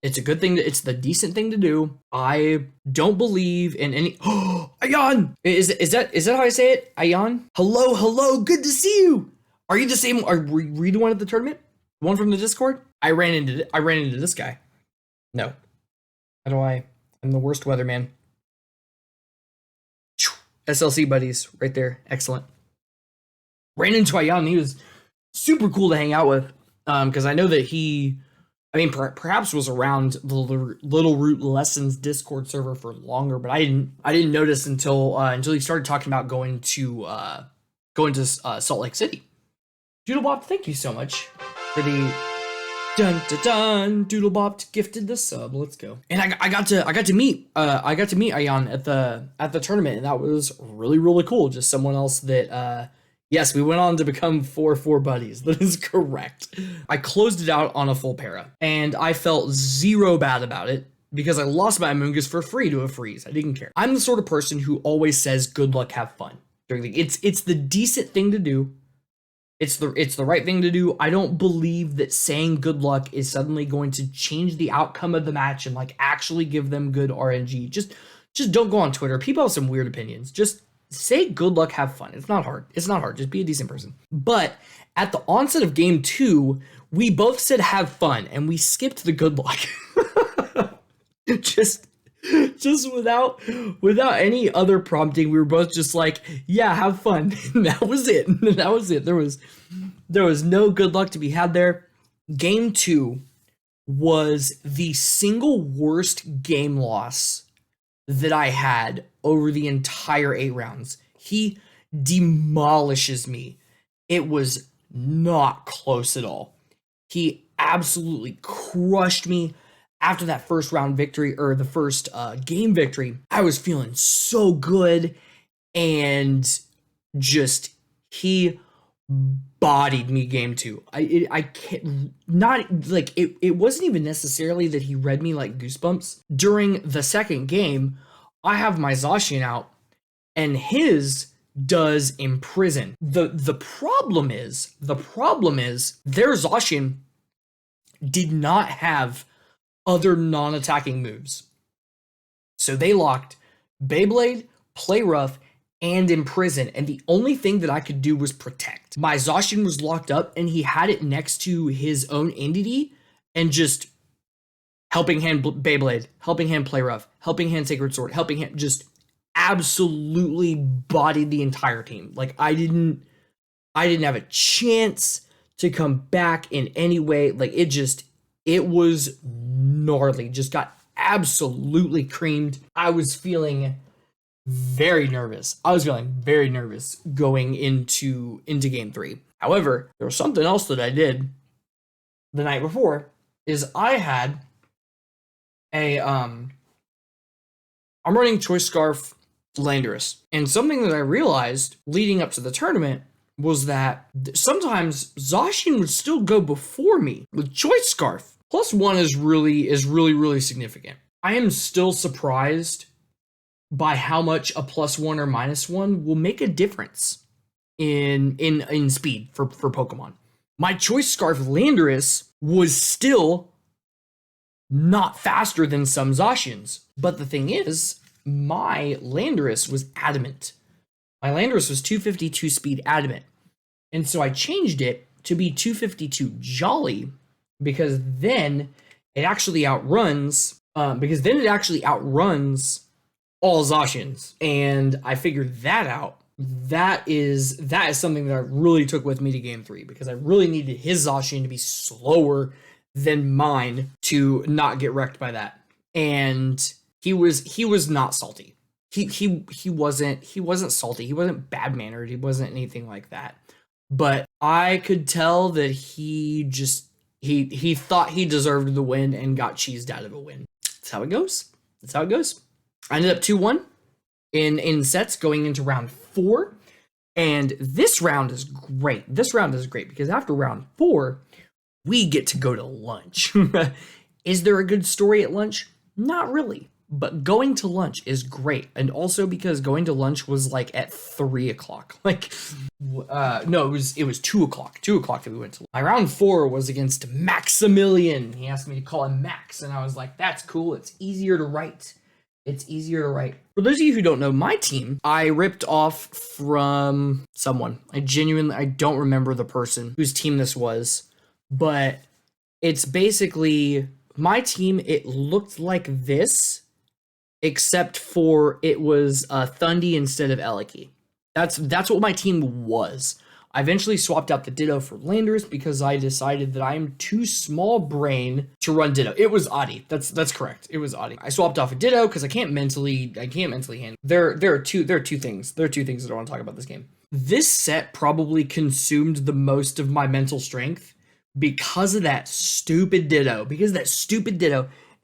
It's a good thing. It's the decent thing to do. I don't believe in any... Oh, Ayan! Is that how I say it? Ayan? Hello, good to see you! Are you the same... Are we the one at the tournament? The one from the Discord? I ran into this guy. No. How do I... I'm the worst weatherman. SLC buddies, right there. Excellent. Ran into Ayan. He was super cool to hang out with. Because I know that he... I mean, perhaps was around the Little Root Lessons Discord server for longer, but I didn't notice until he started talking about going to Salt Lake City. Doodlebop, thank you so much for the dun. Doodlebop gifted the sub. Let's go. And I got to meet Ayan at the tournament, and that was really cool. Just someone else that yes, we went on to become 4-4 buddies. That is correct. I closed it out on a full para, and I felt zero bad about it because I lost my Amoonguss for free to a freeze. I didn't care. I'm the sort of person who always says good luck, have fun during the... It's the decent thing to do. It's the right thing to do. I don't believe that saying good luck is suddenly going to change the outcome of the match and like actually give them good RNG. Just don't go on Twitter. People have some weird opinions. Just say good luck, have fun. It's not hard. Just be a decent person. But at the onset of game 2, we both said have fun, and we skipped the good luck. just without any other prompting, we were both just like, yeah, have fun. And that was it. There was no good luck to be had there. Game 2 was the single worst game loss that I had over the entire 8 rounds. He demolishes me. It was not close at all. He absolutely crushed me. After that first round victory, or the first game victory, I was feeling so good, and just he bodied me game 2. I can't, not like it wasn't even necessarily that he read me like goosebumps. During the second game, I have my Zacian out, and his does imprison. The problem is their Zacian did not have other non-attacking moves. So they locked Beyblade, Play Rough, and Imprison, and the only thing that I could do was protect. My Zacian was locked up, and he had it next to his own entity, and just Helping Hand Beyblade, Helping Hand Play Rough, Helping Hand Sacred Sword, Helping Hand, just absolutely bodied the entire team. Like, I didn't have a chance to come back in any way. Like, it was gnarly. Just got absolutely creamed. I was feeling very nervous. Going into game 3. However, there was something else that I did the night before, is I had I'm running Choice Scarf Landorus. And something that I realized leading up to the tournament was that sometimes Zacian would still go before me. With Choice Scarf, +1 is really significant. I am still surprised by how much a +1 or -1 will make a difference in speed for Pokemon. My Choice Scarf Landorus was still not faster than some Zacians. But the thing is, my Landorus was adamant. My Landorus was 252 speed adamant. And so I changed it to be 252 jolly, because then it actually outruns all Zacians. And I figured that out that is something that I really took with me to game 3 because I really needed his Zacian to be slower than mine to not get wrecked by that. And he was not salty. He wasn't salty. He wasn't bad mannered. He wasn't anything like that. But I could tell that he thought he deserved the win and got cheesed out of a win. That's how it goes. I ended up 2-1 in sets going into round 4. And this round is great. Because after round 4, we get to go to lunch. Is there a good story at lunch? Not really. But going to lunch is great. And also because going to lunch was like at 3 o'clock. No, it was 2 o'clock. 2 o'clock that we went to lunch. My round 4 was against Maximilian. He asked me to call him Max. And I was like, that's cool. It's easier to write. For those of you who don't know my team, I ripped off from someone. I don't remember the person whose team this was. But it's basically my team. It looked like this, except for it was Thundy instead of Eliki. That's what my team was. I eventually swapped out the Ditto for Landers because I decided that I'm too small brain to run Ditto. It was Adi. That's correct. It was Adi. I swapped off a Ditto because I can't mentally handle. There are two things that I want to talk about this game. This set probably consumed the most of my mental strength because of that stupid Ditto.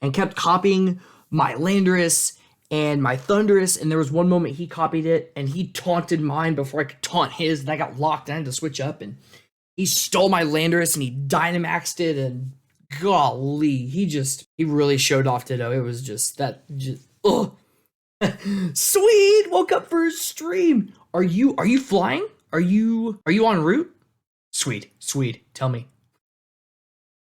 And kept copying my Landorus and my Thundurus, and there was one moment he copied it, and he taunted mine before I could taunt his, and I got locked, and I had to switch up, and he stole my Landorus, and he Dynamaxed it, and golly, he really showed off Ditto. It was ugh. Sweet, woke up for a stream. Are you flying? Are you en route? Sweet, tell me.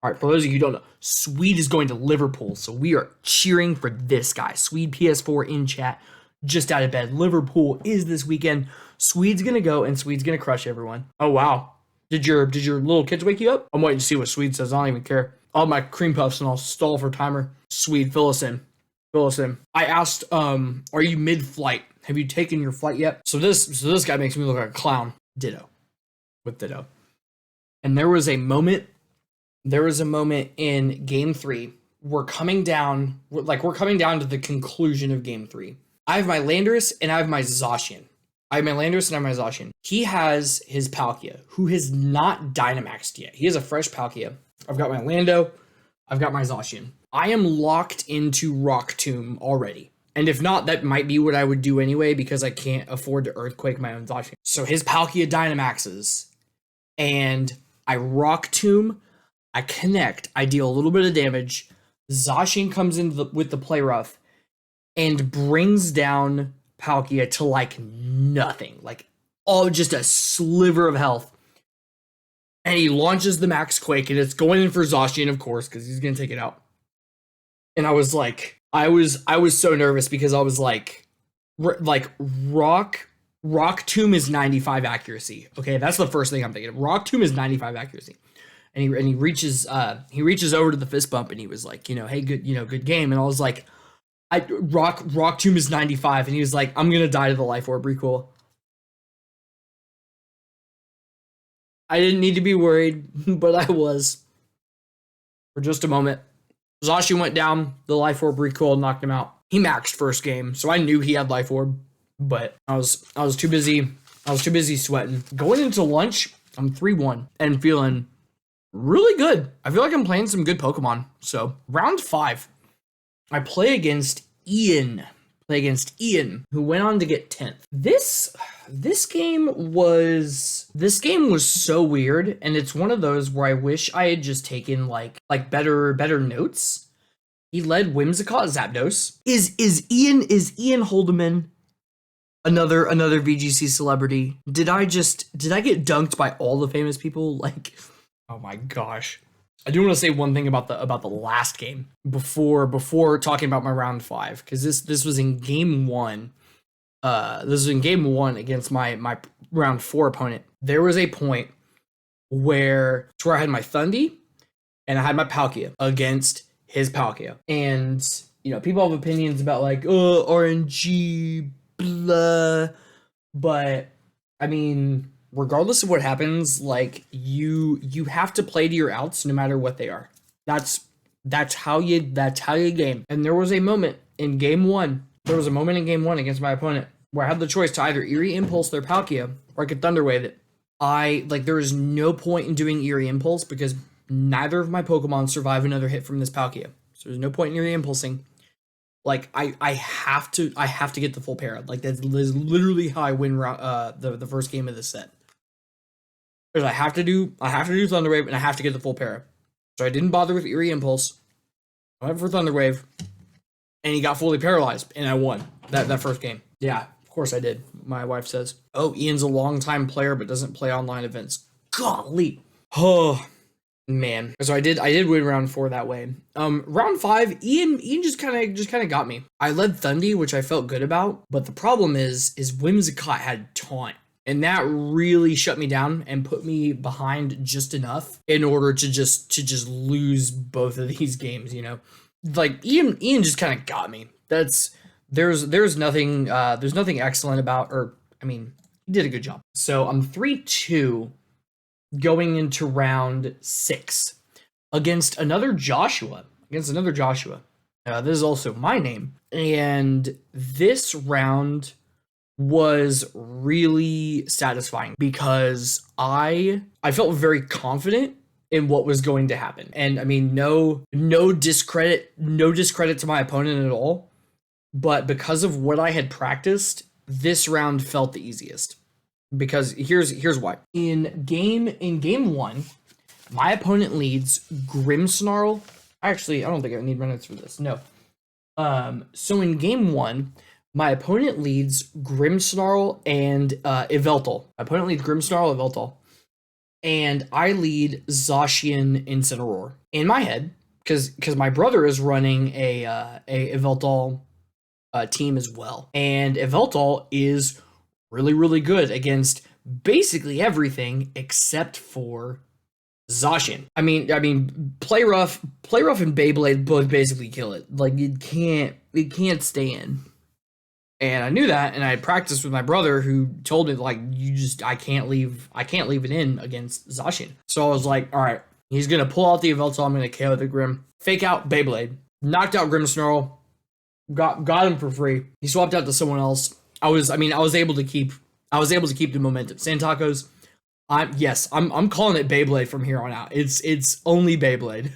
All right, for those of you who don't know, Swede is going to Liverpool, so we are cheering for this guy. Swede PS4 in chat, just out of bed. Liverpool is this weekend. Swede's gonna go, and Swede's gonna crush everyone. Oh wow, did your little kids wake you up? I'm waiting to see what Swede says. I don't even care. I'll have my cream puffs and I'll stall for timer. Swede, fill us in. I asked, are you mid-flight? Have you taken your flight yet? So this guy makes me look like a clown. Ditto. And there was a moment in game 3. We're coming down to the conclusion of game 3. I have my Landorus and I have my Zacian. He has his Palkia, who has not Dynamaxed yet. He has a fresh Palkia. I've got my Lando. I've got my Zacian. I am locked into Rock Tomb already. And if not, that might be what I would do anyway because I can't afford to Earthquake my own Zacian. So his Palkia Dynamaxes. And I Rock Tomb. I connect, I deal a little bit of damage. Zacian comes in with the play rough and brings down Palkia to like nothing, just a sliver of health. And he launches the Max Quake, and it's going in for Zacian, of course, because he's gonna take it out. And I was like, I was so nervous because I was like Rock Tomb is 95 accuracy. Okay, that's the first thing I'm thinking. Rock Tomb is 95 accuracy. And he reaches over to the fist bump and he was like, hey, good game. And I was like, Rock Tomb is 95, and he was like, I'm gonna die to the Life Orb Recoil. I didn't need to be worried, but I was for just a moment. Zacian went down, the Life Orb Recoil knocked him out. He maxed first game, so I knew he had Life Orb, but I was too busy sweating. Going into lunch, I'm 3-1 and feeling really good. I feel like I'm playing some good Pokemon. So round 5, I play against Ian, who went on to get 10th. This game was so weird, and it's one of those where I wish I had just taken like better notes. He led Whimsicott Zapdos. Is Ian Holdeman another VGC celebrity? Did I get dunked by all the famous people? Oh my gosh. I do want to say one thing about the last game before talking about my round 5, because this was in game 1. This was in game 1 against my round 4 opponent. There was a point where I had my Thundy and I had my Palkia against his Palkia. And people have opinions about RNG, blah, but I mean, regardless of what happens, like you have to play to your outs no matter what they are. That's how you game. And there was a moment in game one. There was a moment in game one against my opponent where I had the choice to either Eerie Impulse their Palkia or I could Thunder Wave it. There is no point in doing Eerie Impulse because neither of my Pokemon survive another hit from this Palkia. So there's no point in Eerie Impulsing. Like I have to get the full para. Like that's literally how I win the first game of this set. Because I have to do Thunder Wave and I have to get the full para. So I didn't bother with Eerie Impulse. I went for Thunder Wave, and he got fully paralyzed, and I won that first game. Yeah, of course I did. My wife says, "Oh, Ian's a longtime player, but doesn't play online events." Golly, oh man. So I did win round 4 that way. Round 5, Ian just kind of got me. I led Thundy, which I felt good about, but the problem is Whimsicott had Taunt. And that really shut me down and put me behind just enough in order to just lose both of these games, you know. Like Ian just kind of got me. There's nothing excellent about, or I mean, he did a good job. So I'm 3-2 going into round 6 against another Joshua. This is also my name. And this round was really satisfying because I felt very confident in what was going to happen. And I mean, no discredit to my opponent at all. But because of what I had practiced, this round felt the easiest. Because here's why. In game 1, my opponent leads Grimmsnarl. Actually, I don't think I need my notes for this. No. So in game 1, my opponent leads Grimmsnarl and Yveltal. And I lead Zacian Incineroar. In my head, because my brother is running a Yveltal team as well. And Yveltal is really, really good against basically everything except for Zacian. I mean, Play Rough and Beyblade both basically kill it. Like it can't stay in. And I knew that, and I had practiced with my brother who told me, like, I can't leave it in against Zacian. So I was like, all right, he's going to pull out the Yveltal, I'm going to KO the Grim. Fake out Beyblade. Knocked out Grimmsnarl. Got him for free. He swapped out to someone else. I was able to keep the momentum. Santacos, I'm calling it Beyblade from here on out. It's only Beyblade.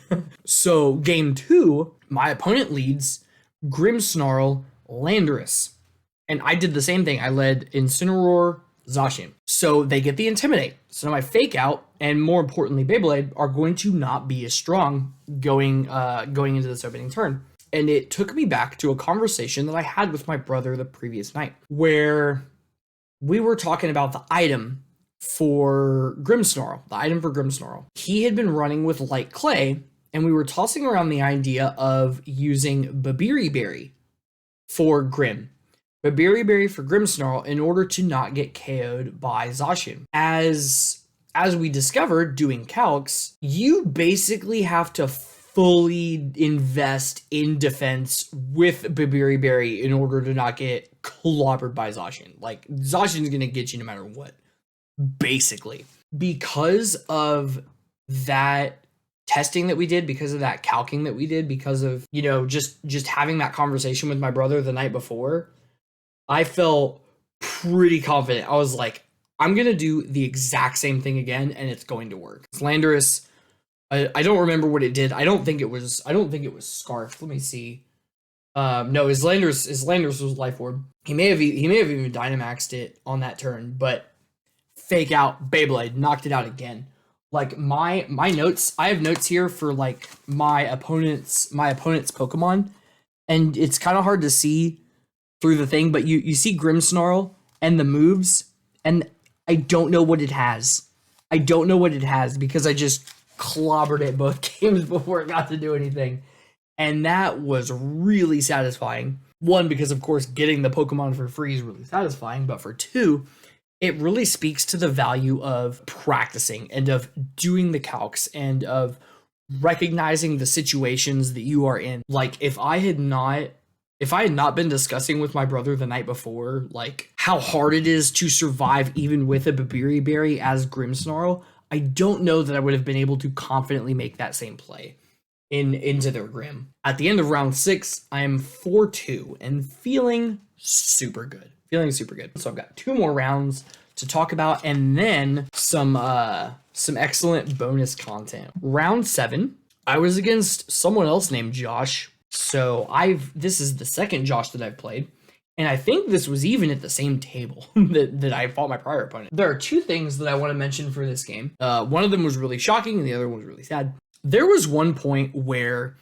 So game 2, my opponent leads Grimmsnarl, Landorus. And I did the same thing. I led Incineroar, Zacian. So they get the Intimidate. So now my Fake Out, and more importantly, Beyblade, are going to not be as strong going into this opening turn. And it took me back to a conversation that I had with my brother the previous night, where we were talking about the item for Grimmsnarl. He had been running with Light Clay, and we were tossing around the idea of using Babiri Berry for Grim. Babiri Berry for Grimmsnarl in order to not get KO'd by Zacian. As we discovered doing calcs, you basically have to fully invest in defense with Babiri Berry in order to not get clobbered by Zacian. Like, Zacian's gonna get you no matter what. Basically. Because of that testing that we did, because of that calcing that we did, because of, you know, just having that conversation with my brother the night before, I felt pretty confident. I was like, I'm going to do the exact same thing again, and it's going to work. Landorus, I don't remember what it did. I don't think it was Scarf. Let me see. No, his Landorus was Life Orb. He may have even Dynamaxed it on that turn, but Fake Out, Beyblade, knocked it out again. Like my notes, I have notes here for like my opponent's Pokemon, and it's kind of hard to see through the thing, but you see Grimmsnarl and the moves, and I don't know what it has. Because I just clobbered it both games before it got to do anything. And that was really satisfying. 1, because of course getting the Pokemon for free is really satisfying, but for 2, it really speaks to the value of practicing and of doing the calcs and of recognizing the situations that you are in. Like if I had not been discussing with my brother the night before, like how hard it is to survive even with a Babiri Berry as Grimmsnarl, I don't know that I would have been able to confidently make that same play into their Grim. At the end of round 6, I am 4-2 and feeling super good. So I've got 2 more rounds to talk about, and then some excellent bonus content. Round 7, I was against someone else named Josh. So this is the second Josh that I've played. And I think this was even at the same table that I fought my prior opponent. There are 2 things that I want to mention for this game. One of them was really shocking and the other one was really sad. There was one point where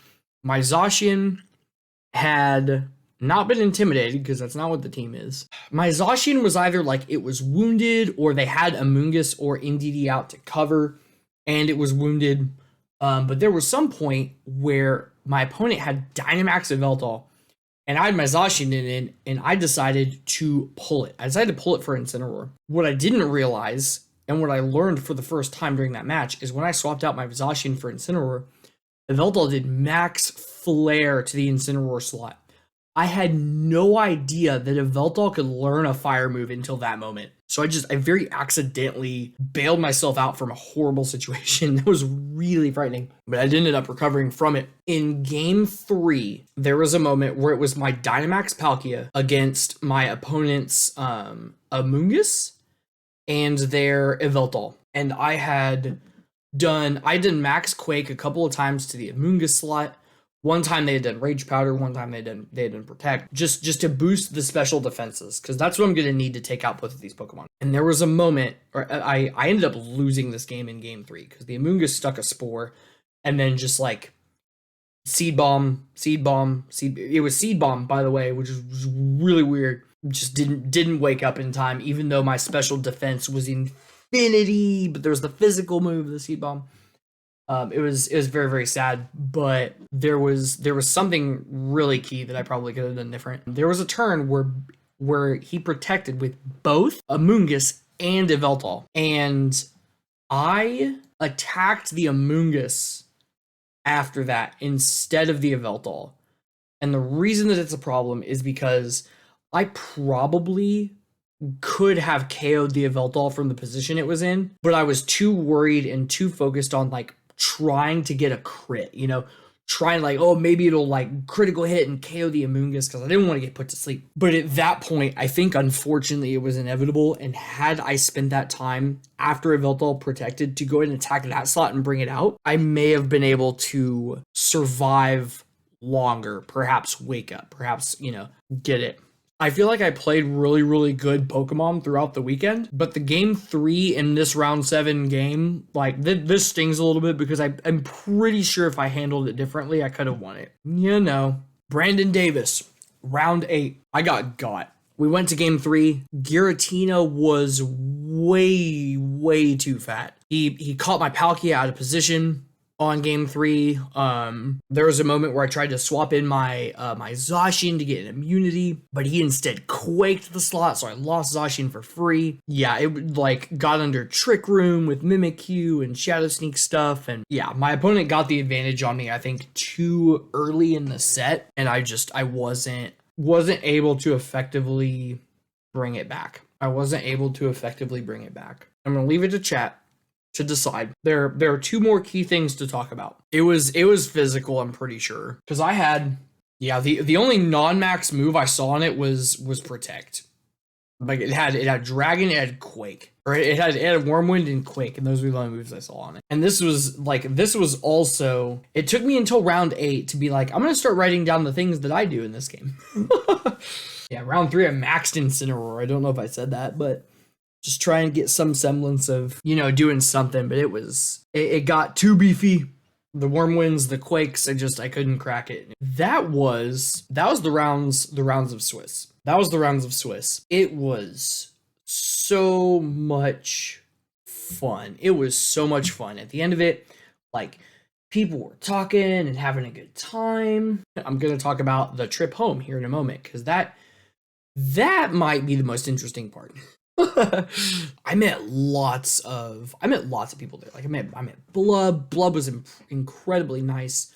my Zacian had not been intimidated, because that's not what the team is. My Zacian was either like it was wounded, or they had Amoonguss or NDD out to cover and it was wounded. But there was some point where my opponent had Dynamax of Veltal, and I had my Zacian in, and I decided to pull it. I decided to pull it for Incineroar. What I didn't realize, and what I learned for the first time during that match, is when I swapped out my Zacian for Incineroar, the Veltal did max flare to the Incineroar slot. I had no idea that a Veltal could learn a fire move until that moment. So I very accidentally bailed myself out from a horrible situation. That was really frightening, but I ended up recovering from it. In game 3, there was a moment where it was my Dynamax Palkia against my opponent's Amoonguss and their Yveltal. And I done Max Quake a couple of times to the Amoonguss slot. One time they had done Rage Powder, one time they had done Protect, just to boost the special defenses, because that's what I'm going to need to take out both of these Pokemon. And there was a moment, or I ended up losing this game in game 3, because the Amoonguss stuck a Spore, and then just like Seed Bomb. It was Seed Bomb, by the way, which was really weird. Just didn't wake up in time, even though my special defense was infinity, but there was the physical move, the Seed Bomb. It was very, very sad, but there was something really key that I probably could have done different. There was a turn where he protected with both Amoonguss and Yveltal, and I attacked the Amoonguss after that instead of the Yveltal. And the reason that it's a problem is because I probably could have KO'd the Yveltal from the position it was in, but I was too worried and too focused on like trying to get a crit, trying like, oh, maybe it'll like critical hit and KO the Amoonguss, because I didn't want to get put to sleep. But at that point, I think unfortunately it was inevitable, and had I spent that time after Yveltal protected to go ahead and attack that slot and bring it out, I may have been able to survive longer, perhaps wake up, perhaps, get it. I feel like I played really, really good Pokemon throughout the weekend, but the game 3 in this round 7 game, like this stings a little bit, because I'm pretty sure if I handled it differently, I could have won it. Brandon Davis, round 8, I got. We went to game 3. Giratina was way, way too fat. He caught my Palkia out of position on game 3. There was a moment where I tried to swap in my my Zacian to get an immunity, but he instead quaked the slot, so I lost Zacian for free. Yeah, it like got under Trick Room with Mimikyu and Shadow Sneak stuff, and yeah, my opponent got the advantage on me, I think, too early in the set, and I wasn't able to effectively bring it back. I'm gonna leave it to chat to decide. There are 2 more key things to talk about. It was physical, I'm pretty sure, because I had the only non-max move I saw on it was Protect. Like it had Dragon, it had Quake, or it had Wormwind and Quake, and those were the only moves I saw on it. And this was also, it took me until round 8 to be like, I'm gonna start writing down the things that I do in this game. Yeah, round 3 I maxed Incineroar. I don't know if I said that, but just try and get some semblance of, doing something, but it got too beefy. The Wormwinds, the Quakes, I couldn't crack it. That was the rounds of Swiss. It was so much fun. At the end of it, like, people were talking and having a good time. I'm going to talk about the trip home here in a moment, because that might be the most interesting part. I met lots of people there. Like I met Blub. Blub was incredibly nice.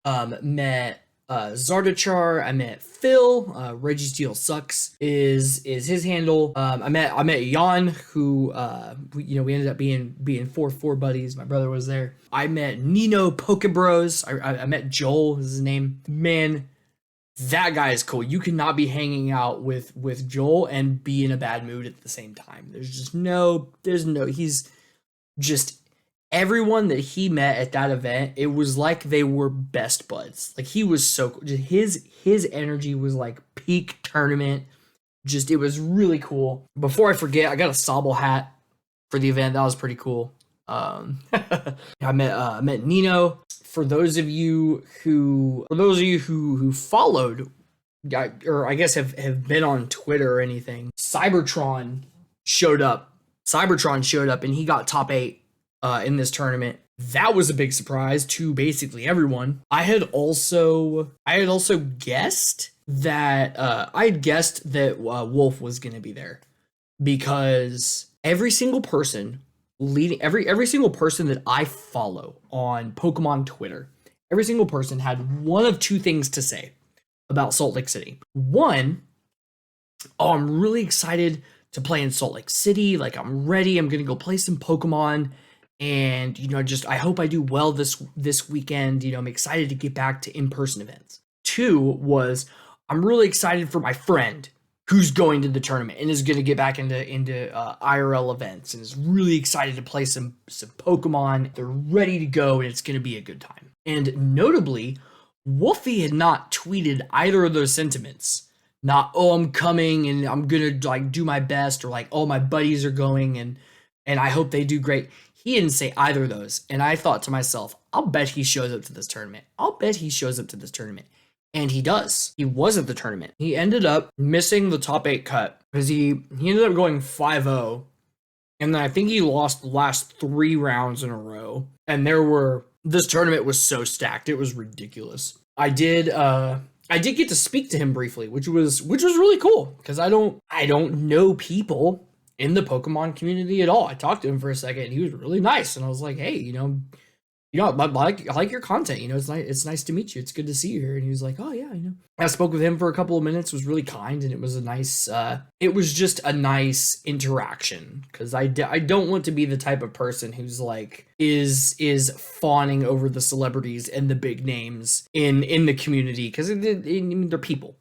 Met Zardachar. I met Phil. Reggie Steel Sucks is his handle. I met Jan, who we ended up being four buddies. My brother was there. I met Nino Pokebros. I met Joel, is his name. Man, that guy is cool. You cannot be hanging out with Joel and be in a bad mood at the same time. He's just, everyone that he met at that event, it was like they were best buds. Like, he was so cool. His energy was like peak tournament. Just, it was really cool. Before I forget, I got a Sobble hat for the event. That was pretty cool. I met Nino. For those of you who followed, or I guess have been on Twitter or anything, Cybertron showed up and he got top 8 in this tournament. That was a big surprise to basically everyone. I had also guessed that Wolf was going to be there, because every single person that I follow on Pokemon Twitter, every single person had one of two things to say about Salt Lake City. One, oh, I'm really excited to play in Salt Lake City. Like, I'm ready. I'm going to go play some Pokemon. And, I hope I do well this weekend. I'm excited to get back to in-person events. Two was, I'm really excited for my friend who's going to the tournament and is going to get back into IRL events and is really excited to play some Pokemon. They're ready to go and it's going to be a good time. And notably, Wolfie had not tweeted either of those sentiments. Not, oh, I'm coming and I'm going to do my best, or like, oh, my buddies are going and I hope they do great. He didn't say either of those. And I thought to myself, I'll bet he shows up to this tournament. And he does. He was at the tournament. He ended up missing the top 8 cut because he ended up going 5-0. And then I think he lost the last 3 rounds in a row. And this tournament was so stacked. It was ridiculous. I did get to speak to him briefly, which was really cool, because I don't know people in the Pokemon community at all. I talked to him for a second and he was really nice. And I was like, hey, I like your content. It's nice to meet you. It's good to see you here. And he was like, oh yeah, I spoke with him for a couple of minutes, was really kind. And it was just a nice interaction. Cause I don't want to be the type of person who's like, is fawning over the celebrities and the big names in the community. Cause they're people,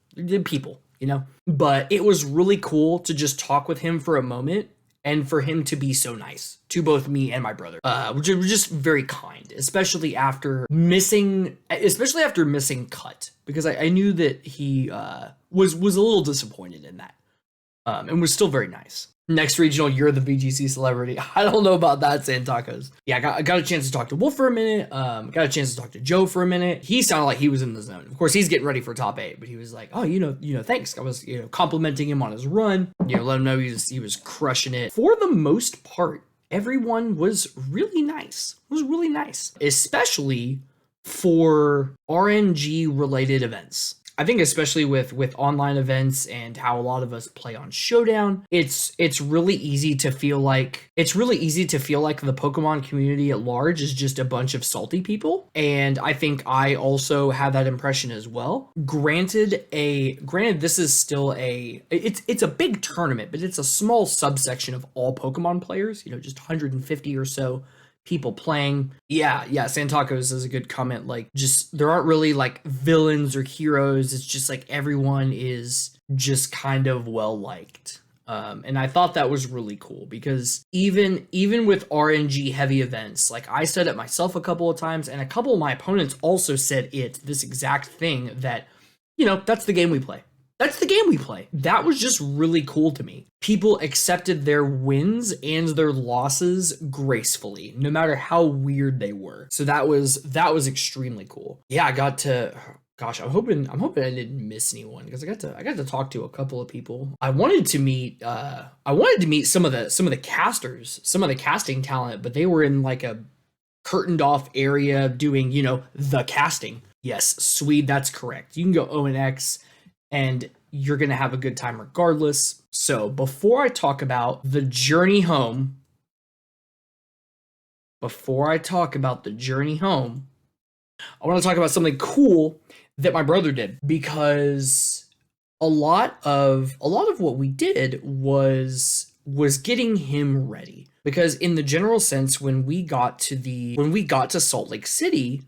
but it was really cool to just talk with him for a moment. And for him to be so nice to both me and my brother, which was just very kind, especially after missing cut, because I knew that he was a little disappointed in that, and was still very nice. Next regional, you're the VGC celebrity. I don't know about that, Santacos. Yeah, I got a chance to talk to Wolf for a minute. Got a chance to talk to Joe for a minute. He sounded like he was in the zone. Of course, he's getting ready for top 8, but he was like, oh, thanks. I was, complimenting him on his run. Let him know he was crushing it. For the most part, everyone was really nice. Especially for RNG related events. I think especially with online events and how a lot of us play on Showdown, it's really easy to feel like the Pokemon community at large is just a bunch of salty people. And I think I also have that impression as well. Granted, this is still it's a big tournament, but it's a small subsection of all Pokemon players, just 150 or so people playing. Yeah, Santacos is a good comment. Like, just there aren't really like villains or heroes. It's just like everyone is just kind of well liked. And I thought that was really cool, because even with RNG heavy events, like I said it myself a couple of times, and a couple of my opponents also said this exact thing, that that's the game we play. That was just really cool to me. People accepted their wins and their losses gracefully, no matter how weird they were. So that was extremely cool. Yeah, I got to, gosh, I'm hoping I didn't miss anyone, because I got to talk to a couple of people. I wanted to meet some of the casters, some of the casting talent, but they were in like a curtained off area doing, the casting. Yes, Swede, that's correct. You can go O and X and you're going to have a good time regardless. So before I talk about the journey home, I want to talk about something cool that my brother did, because a lot of what we did was getting him ready. Because in the general sense, when we got to Salt Lake City,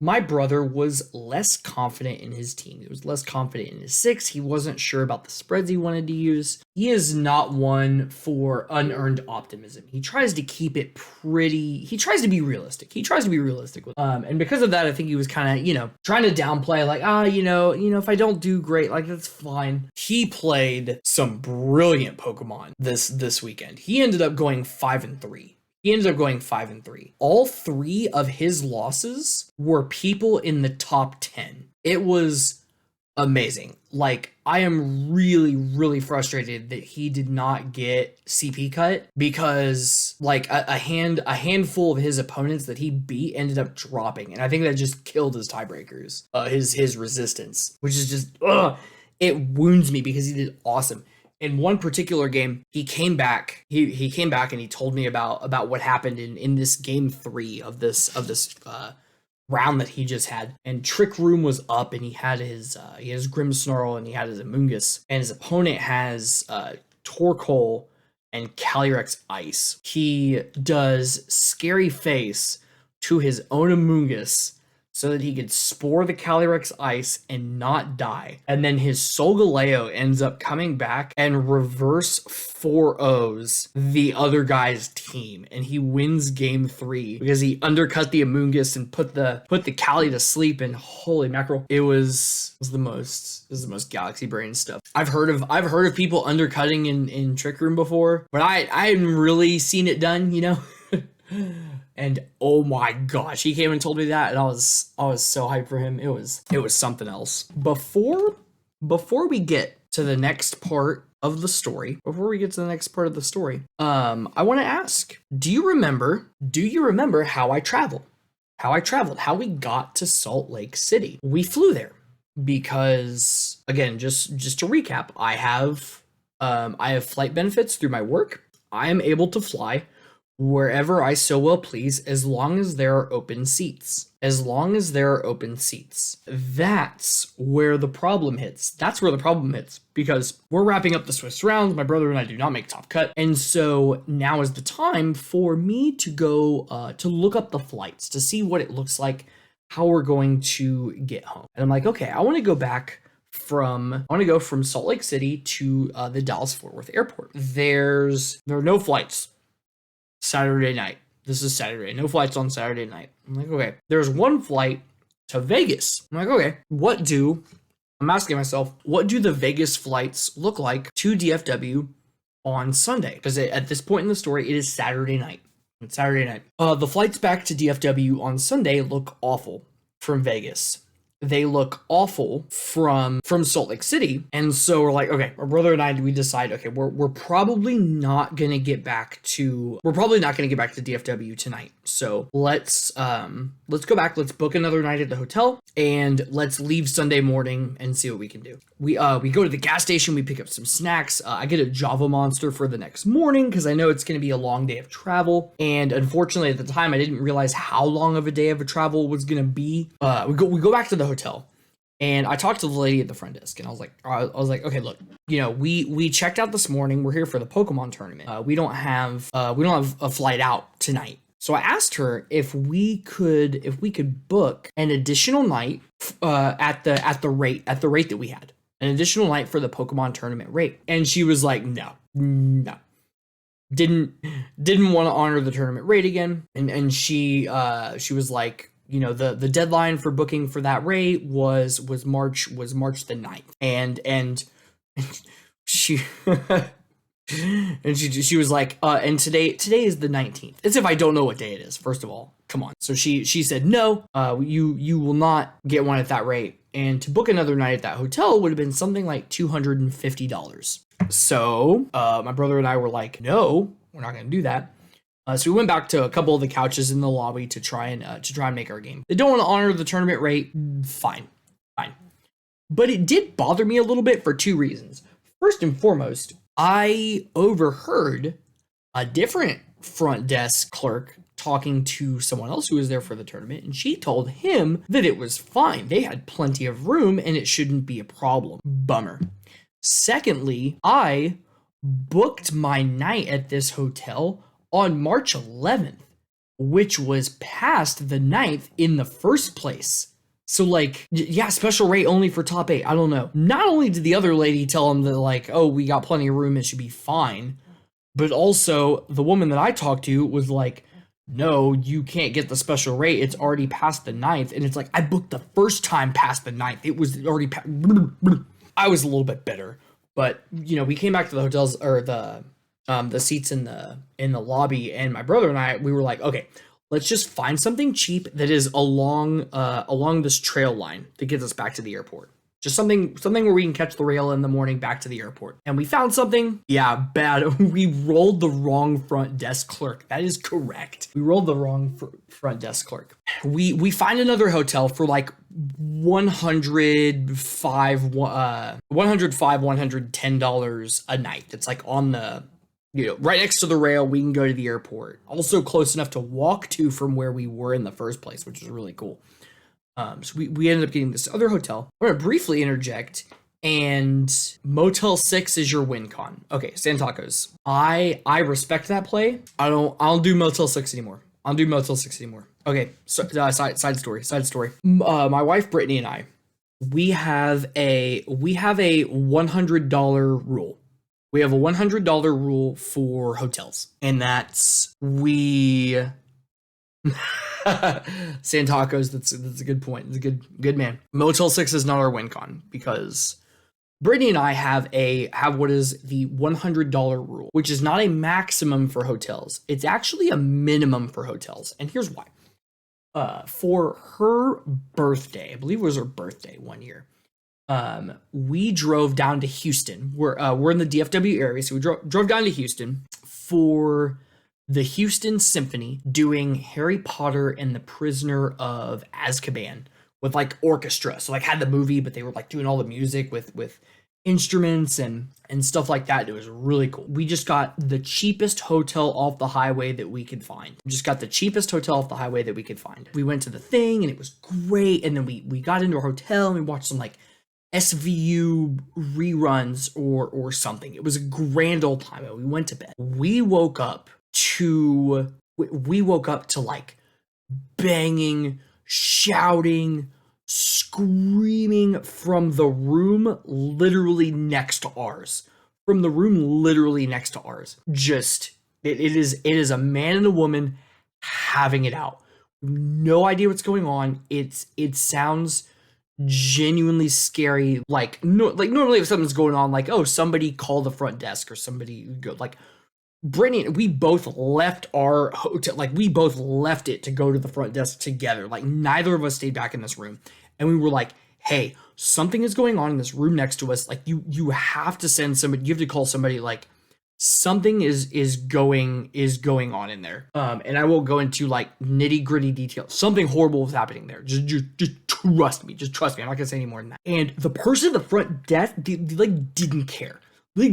my brother was less confident in his team. He was less confident in his six. He wasn't sure about the spreads he wanted to use. He is not one for unearned optimism. He tries to keep it he tries to be realistic. With and because of that, I think he was kind of, trying to downplay, like, if I don't do great, like, that's fine. He played some brilliant Pokemon this weekend. He ended up going 5-3. All 3 of his losses were people in the top 10. It was amazing. Like, I am really, really frustrated that he did not get CP cut, because like a handful of his opponents that he beat ended up dropping, and I think that just killed his tiebreakers, his resistance, which is just it wounds me, because he did awesome. In one particular game, he came back. He came back and he told me about what happened in this game 3 of this round that he just had. And Trick Room was up, and he had his Grimmsnarl, and he had his Amoonguss, and his opponent has Torkoal and Calyrex Ice. He does Scary Face to his own Amoonguss, so that he could spore the Calyrex Ice and not die. And then his Solgaleo ends up coming back and reverse 4-0s the other guy's team. And he wins game 3 because he undercut the Amoonguss and put the Cali to sleep. And holy mackerel, it was the most Galaxy Brain stuff. I've heard of people undercutting in Trick Room before, but I hadn't really seen it done, And oh my gosh, he came and told me that, and I was so hyped for him. It was something else. Before we get to the next part of the story, I want to ask, do you remember how I traveled? How we got to Salt Lake City? We flew there because, again, just to recap, I have flight benefits through my work. I am able to fly wherever I so well please, as long as there are open seats. That's where the problem hits. Because we're wrapping up the Swiss rounds. My brother and I do not make top cut. And so now is the time for me to go to look up the flights, to see what it looks like, how we're going to get home. And I'm like, okay, I want to go from Salt Lake City to the Dallas-Fort Worth airport. There are no flights Saturday night. This is Saturday. No flights on Saturday night. I'm like, okay. There's one flight to Vegas. I'm like, okay. I'm asking myself, what do the Vegas flights look like to DFW on Sunday? Because at this point in the story, it is Saturday night. The flights back to DFW on Sunday look awful from Vegas. They look awful from Salt Lake City. And so we're like, okay, my brother and I, we decide, okay, we're probably not going to get back to DFW tonight. So let's go back. Let's book another night at the hotel, and let's leave Sunday morning and see what we can do. We go to the gas station. We pick up some snacks. I get a Java Monster for the next morning because I know it's going to be a long day of travel. And unfortunately, at the time, I didn't realize how long of a day of a travel was going to be. We go back to the hotel, and I talked to the lady at the front desk, and I was like, okay, look, we checked out this morning. We're here for the Pokemon tournament. We don't have a flight out tonight. So I asked her if we could book an additional night at the rate that we had, an additional night for the Pokemon tournament rate. And she was like, no. Didn't want to honor the tournament rate again. And she was like, the deadline for booking for that rate was March the 9th. And she and she was like, and today is the 19th. As if I don't know what day it is, first of all. Come on. So she said, no, you will not get one at that rate. And to book another night at that hotel would have been something like $250. So my brother and I were like, no, we're not going to do that. So we went back to a couple of the couches in the lobby to try and make our game. They don't want to honor the tournament rate. Fine. But it did bother me a little bit for two reasons. First and foremost, I overheard a different front desk clerk talking to someone else who was there for the tournament, and she told him that it was fine. They had plenty of room and it shouldn't be a problem. Bummer. Secondly, I booked my night at this hotel on March 11th, which was past the 9th in the first place. So like, yeah, special rate only for top 8. I don't know. Not only did the other lady tell him that like, oh, we got plenty of room, it should be fine, but also the woman that I talked to was like, no, you can't get the special rate. It's already past the 9th. And it's like, I booked the first time past the 9th. It was already I was a little bit bitter, but you know, we came back to the hotels or the seats in the lobby, and my brother and I, we were like, okay, let's just find something cheap that is along this trail line that gets us back to the airport. Just something where we can catch the rail in the morning back to the airport. And we found something. Yeah, bad. We rolled the wrong front desk clerk. That is correct. We rolled the wrong front desk clerk. We find another hotel for like $110 a night. It's like on the, you know, right next to the rail. We can go to the airport. Also close enough to walk to from where we were in the first place, which is really cool. So we ended up getting this other hotel. I'm going to briefly interject, and Motel 6 is your win con. Okay, Santacos. I respect that play. I don't do Motel 6 anymore. Okay, so side story. My wife Brittany and I, we have a $100 rule. We have a $100 rule for hotels, and that's Santacos, that's a good point. It's a good man. Motel 6 is not our win con because Brittany and I have what is the $100 rule, which is not a maximum for hotels. It's actually a minimum for hotels. And here's why. For her birthday, I believe it was her birthday one year, we drove down to Houston. We're in the DFW area, so we drove down to Houston for the Houston Symphony doing Harry Potter and the Prisoner of Azkaban with like orchestra. So like had the movie, but they were like doing all the music with instruments and stuff like that. It was really cool. We just got the cheapest hotel off the highway that we could find. We went to the thing and it was great. And then we got into a hotel and we watched some like SVU reruns or something. It was a grand old time. We went to bed. We woke up to like banging, shouting, screaming from the room literally next to ours. Just it is a man and a woman having it out. No idea what's going on. It sounds genuinely scary. Like normally if something's going on, like, oh, somebody call the front desk or somebody go, like Brittany, we both left our hotel, like we both left it to go to the front desk together. Like neither of us stayed back in this room. And we were like, hey, something is going on in this room next to us. Like you have to send somebody, you have to call somebody, like something is going on in there. And I won't go into like nitty gritty details. Something horrible is happening there. Just trust me. I'm not gonna say any more than that. And the person at the front desk, they didn't care. Yeah.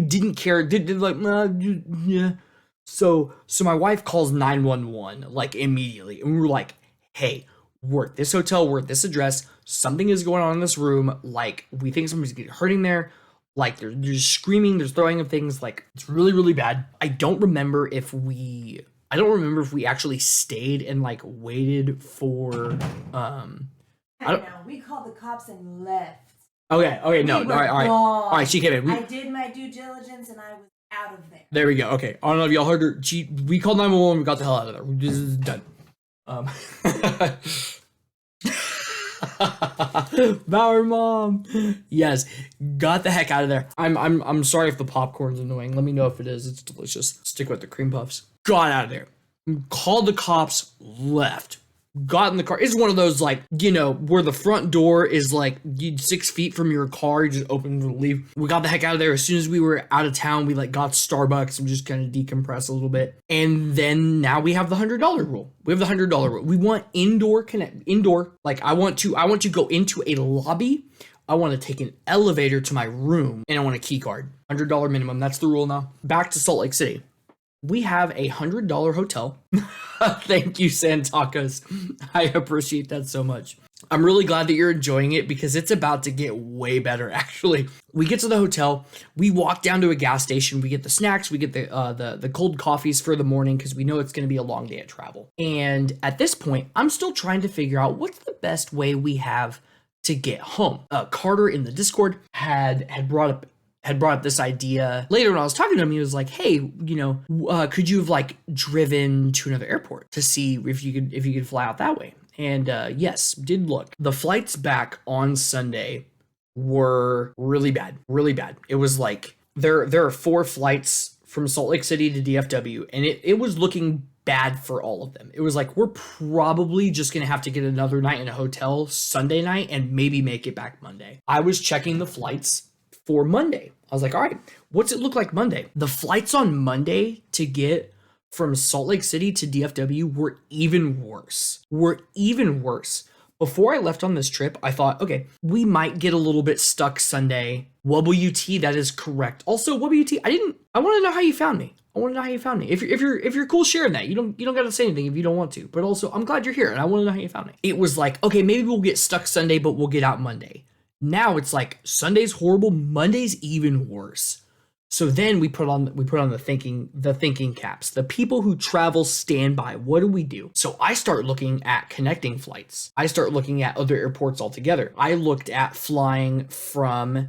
So my wife calls 911 like immediately, and we were like, hey, we're at this hotel, we're at this address, something is going on in this room, like we think somebody's getting hurting there, like they're just screaming, they're throwing up things, like it's really, really bad. I don't remember if we actually stayed and like waited for we called the cops and left. Okay, no, all right, she came in. I did my due diligence and I was out of there. There we go. Okay, I don't know if y'all heard her. We called 911. We got the hell out of there. This is done. Bauer mom. Yes, got the heck out of there. I'm sorry if the popcorn's annoying. Let me know if it is. It's delicious. Stick with the cream puffs. Got out of there. Called the cops. Left. Got in the car. It's one of those, like, you know, where the front door is like 6 feet from your car. You just open and leave. We got the heck out of there. As soon as we were out of town, we like got Starbucks and just kind of decompress a little bit. And then now we have the $100 rule. We want indoor. Like I want to go into a lobby. I want to take an elevator to my room, and I want a key card. $100 minimum. That's the rule now. Back to Salt Lake City. we have a $100 hotel. Thank you, Santacos. I appreciate that so much. I'm really glad that you're enjoying it because it's about to get way better, actually. We get to the hotel, we walk down to a gas station, we get the snacks, we get the cold coffees for the morning because we know it's going to be a long day of travel. And at this point, I'm still trying to figure out what's the best way we have to get home. Carter in the Discord had brought up this idea later when I was talking to him. He was like, hey, could you have like driven to another airport to see if you could fly out that way? And yes, did look. The flights back on Sunday were really bad. It was like there are 4 flights from Salt Lake City to DFW, and it was looking bad for all of them. It was like, we're probably just gonna have to get another night in a hotel Sunday night and maybe make it back Monday. I was checking the flights for Monday. I was like, all right, what's it look like Monday? The flights on Monday to get from Salt Lake City to DFW were even worse. Before I left on this trip, I thought, okay, we might get a little bit stuck Sunday. WT, that is correct. Also, WT, I want to know how you found me. If you're cool sharing that, you don't gotta say anything if you don't want to. But also, I'm glad you're here, and I want to know how you found me. It was like, okay, maybe we'll get stuck Sunday, but we'll get out Monday. Now it's like Sunday's horrible, Monday's even worse. So then we put on the thinking caps. The people who travel standby. What do we do? So I start looking at connecting flights. I start looking at other airports altogether. I looked at flying from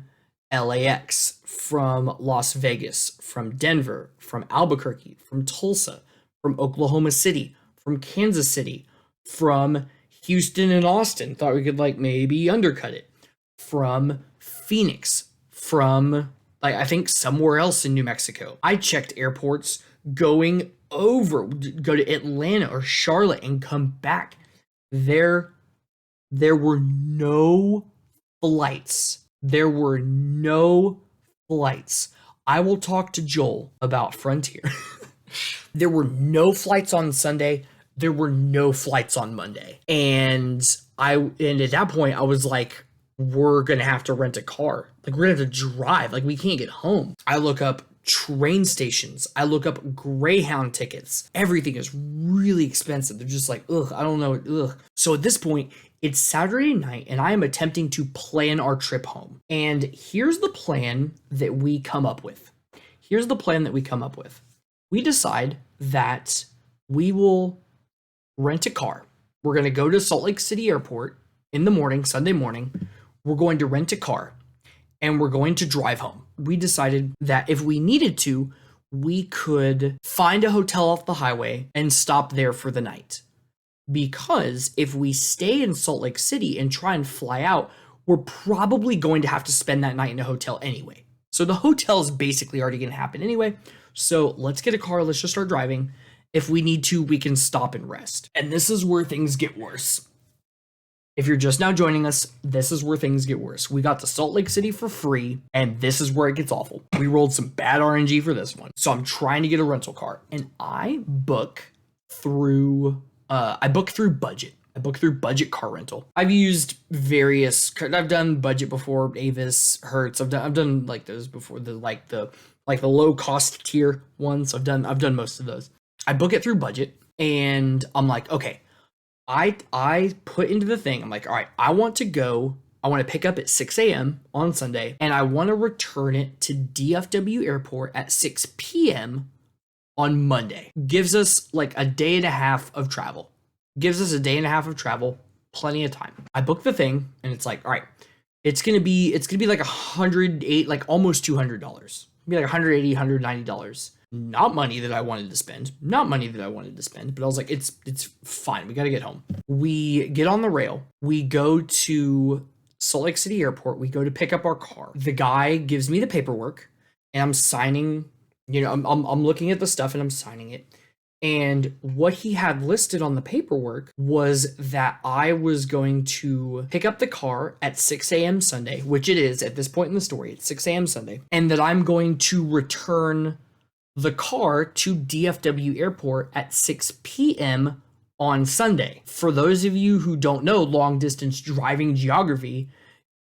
LAX, from Las Vegas, from Denver, from Albuquerque, from Tulsa, from Oklahoma City, from Kansas City, from Houston and Austin. Thought we could like maybe undercut it. From Phoenix, from I think somewhere else in New Mexico. I checked airports go to Atlanta or Charlotte and come back. There were no flights. I will talk to Joel about Frontier. There were no flights on Sunday. There were no flights on Monday. And at that point I was like, we're gonna have to rent a car. Like, we're gonna have to drive. Like, we can't get home. I look up train stations. I look up Greyhound tickets. Everything is really expensive. They're just like, ugh, I don't know. Ugh. So at this point, it's Saturday night, and I am attempting to plan our trip home. And here's the plan that we come up with. We decide that we will rent a car. We're gonna go to Salt Lake City Airport in the morning, Sunday morning. We're going to rent a car and we're going to drive home. We decided that if we needed to, we could find a hotel off the highway and stop there for the night. Because if we stay in Salt Lake City and try and fly out, we're probably going to have to spend that night in a hotel anyway. So the hotel is basically already going to happen anyway. So let's get a car. Let's just start driving. If we need to, we can stop and rest. And this is where things get worse. If you're just now joining us, this is where things get worse. We got to Salt Lake City for free, and this is where it gets awful. We rolled some bad RNG for this one. So I'm trying to get a rental car, and I book through budget. I book through budget car rental. I've used I've done budget before, Avis, Hertz. I've done like those before, the low cost tier ones. I've done most of those. I book it through budget, and I'm like, okay. I put into the thing, I'm like, all right, I want to pick up at 6 a.m. on Sunday, and I want to return it to DFW Airport at 6 p.m. on Monday. Gives us like a day and a half of travel. Plenty of time. I booked the thing, and it's like, all right, it's gonna be like $108, like almost $200. It'll be like $180, $190. Not money that I wanted to spend, but I was like, it's fine. We got to get home. We get on the rail. We go to Salt Lake City Airport. We go to pick up our car. The guy gives me the paperwork, and I'm signing, I'm looking at the stuff and I'm signing it. And what he had listed on the paperwork was that I was going to pick up the car at 6 a.m. Sunday, which it is at this point in the story. It's 6 a.m. Sunday. And that I'm going to return the car to DFW Airport at 6 p.m. on Sunday. For those of you who don't know long distance driving geography,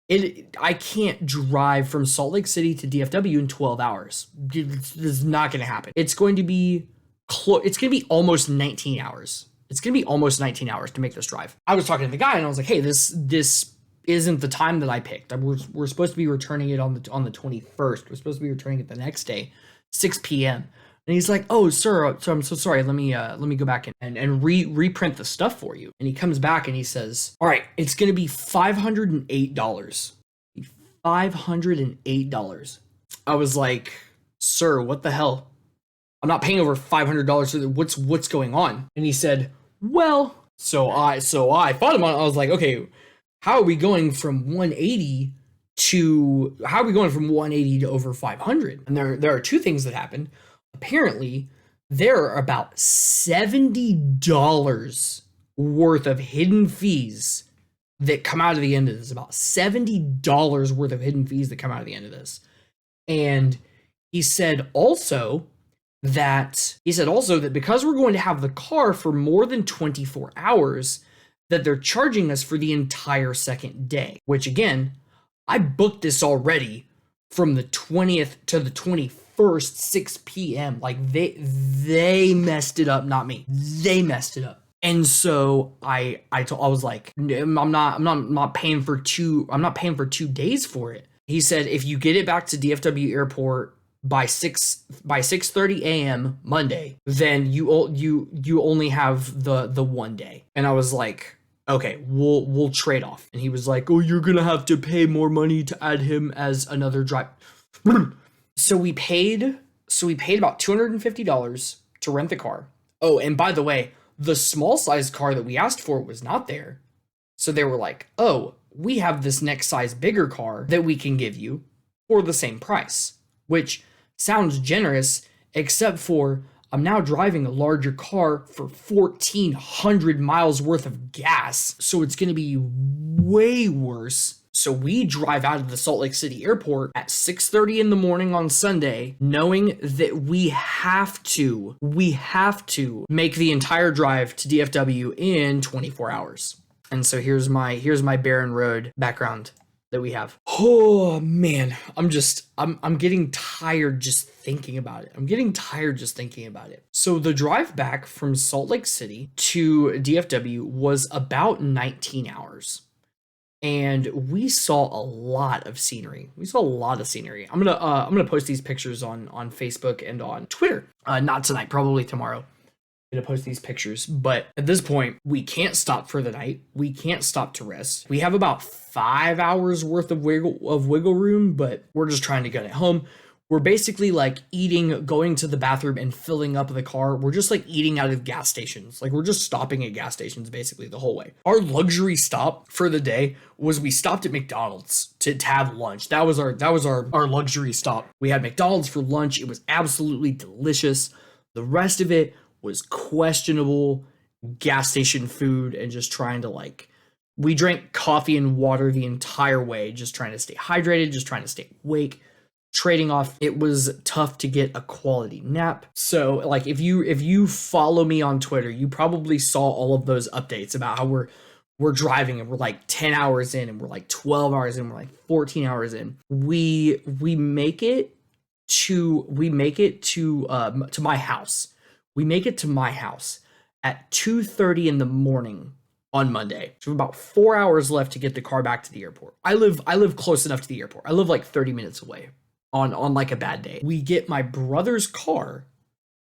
I can't drive from Salt Lake City to DFW in 12 hours. It's not going to happen. It's going to be it's going to be almost 19 hours. It's going to be almost 19 hours to make this drive. I was talking to the guy and I was like, hey, this isn't the time that I picked. We're supposed to be returning it on the 21st. We're supposed to be returning it the next day, 6 p.m. And he's like, oh, sir, so I'm so sorry. Let me go back and reprint the stuff for you. And he comes back and he says, all right, it's going to be $508. $508. I was like, sir, what the hell? I'm not paying over $500. What's going on? And he said, well, so I thought about it. I was like, okay, how are we going from 180 to over 500? And there are two things that happened. Apparently, there are about $70 worth of hidden fees that come out of the end of this. About $70 worth of hidden fees that come out of the end of this. And he said also that because we're going to have the car for more than 24 hours, that they're charging us for the entire second day, which again, I booked this already from the 20th to the 21st, 6 p.m. Like they messed it up, not me. They messed it up. And so I was like, I'm not paying for 2 days for it. He said, if you get it back to DFW airport by 6:30 a.m. Monday, then you only have the 1 day. And I was like, okay, we'll trade off. And he was like, oh, you're gonna have to pay more money to add him as another driver. So we paid about $250 to rent the car. Oh, and by the way, the small size car that we asked for was not there. So they were like, oh, we have this next size bigger car that we can give you for the same price, which sounds generous, except for I'm now driving a larger car for 1,400 miles worth of gas. So it's going to be way worse. So we drive out of the Salt Lake City airport at 6:30 in the morning on Sunday, knowing that we have to make the entire drive to DFW in 24 hours. And so here's my barren road background that we have. Oh man, I'm getting tired just thinking about it. So the drive back from Salt Lake City to DFW was about 19 hours. And we saw a lot of scenery. I'm gonna post these pictures on Facebook and on Twitter. Not tonight, probably tomorrow. I'm gonna post these pictures. But at this point, we can't stop for the night. We can't stop to rest. We have about 5 hours worth of wiggle room, but we're just trying to get it home. We're basically like going to the bathroom and filling up the car. We're just like eating out of gas stations. Like we're just stopping at gas stations basically the whole way. Our luxury stop for the day was we stopped at McDonald's to have lunch. That was our luxury stop. We had McDonald's for lunch. It was absolutely delicious. The rest of it was questionable gas station food and just trying to we drank coffee and water the entire way, just trying to stay hydrated, just trying to stay awake. Trading off, it was tough to get a quality nap. So if you follow me on Twitter, you probably saw all of those updates about how we're driving and we're like 10 hours in and we're like 12 hours in, we're like 14 hours in. We make it to my house. We make it to my house at 2:30 in the morning on Monday. So about 4 hours left to get the car back to the airport. I live close enough to the airport. I live like 30 minutes away. On like a bad day. We get my brother's car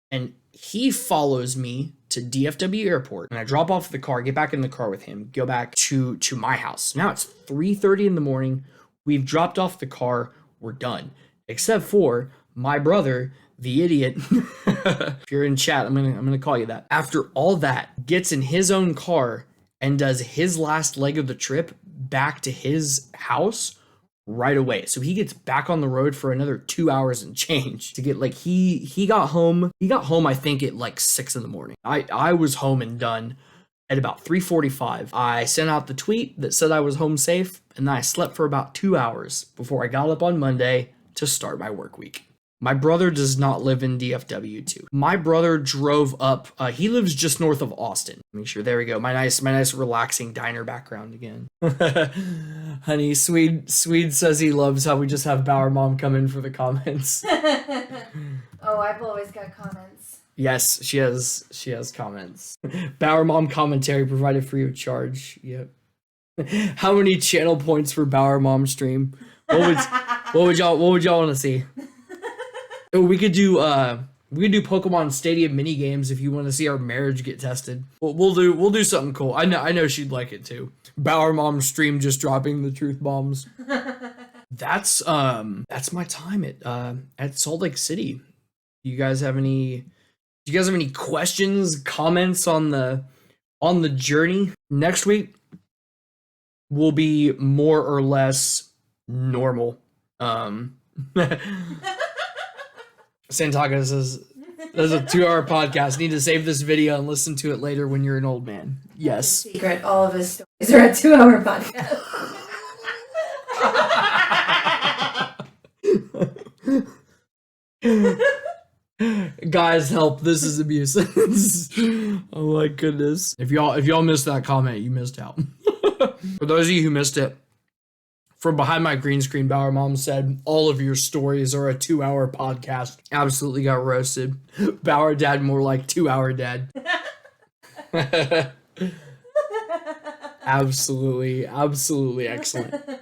and he follows me to DFW airport and I drop off the car, get back in the car with him, go back to my house. Now it's 3:30 in the morning. We've dropped off the car. We're done. Except for my brother, the idiot. If you're in chat, I'm gonna call you that. After all that, gets in his own car and does his last leg of the trip back to his house right away. So he gets back on the road for another 2 hours and change to get he got home I think at 6 in the morning. I was home and done at about 3:45. I sent out the tweet that said I was home safe, and then I slept for about 2 hours before I got up on Monday to start my work week. My brother does not live in DFW too. My brother drove up, he lives just north of Austin. Make sure, there we go. My nice relaxing diner background again. Honey, Swede says he loves how we just have Bauer Mom come in for the comments. Oh, I've always got comments. Yes, she has comments. Bauer Mom commentary provided free of charge. Yep. How many channel points for Bauer Mom stream? What would y'all want to see? Oh, we could do Pokemon Stadium mini games if you want to see our marriage get tested. We'll do something cool. I know she'd like it too. Bauer Mom stream just dropping the truth bombs. That's my time at Salt Lake City. Do you guys have any questions, comments on the journey? Next week will be more or less normal. Santaga says there's a 2-hour podcast. Need to save this video and listen to it later when you're an old man. Yes. Secret, all of his stories are a 2-hour podcast. Guys, help! This is abuse. Oh my goodness! If y'all missed that comment, you missed out. For those of you who missed it, from behind my green screen, Bauer Mom said all of your stories are a 2-hour podcast. Absolutely got roasted. Bauer Dad more like 2-hour dad. Absolutely excellent.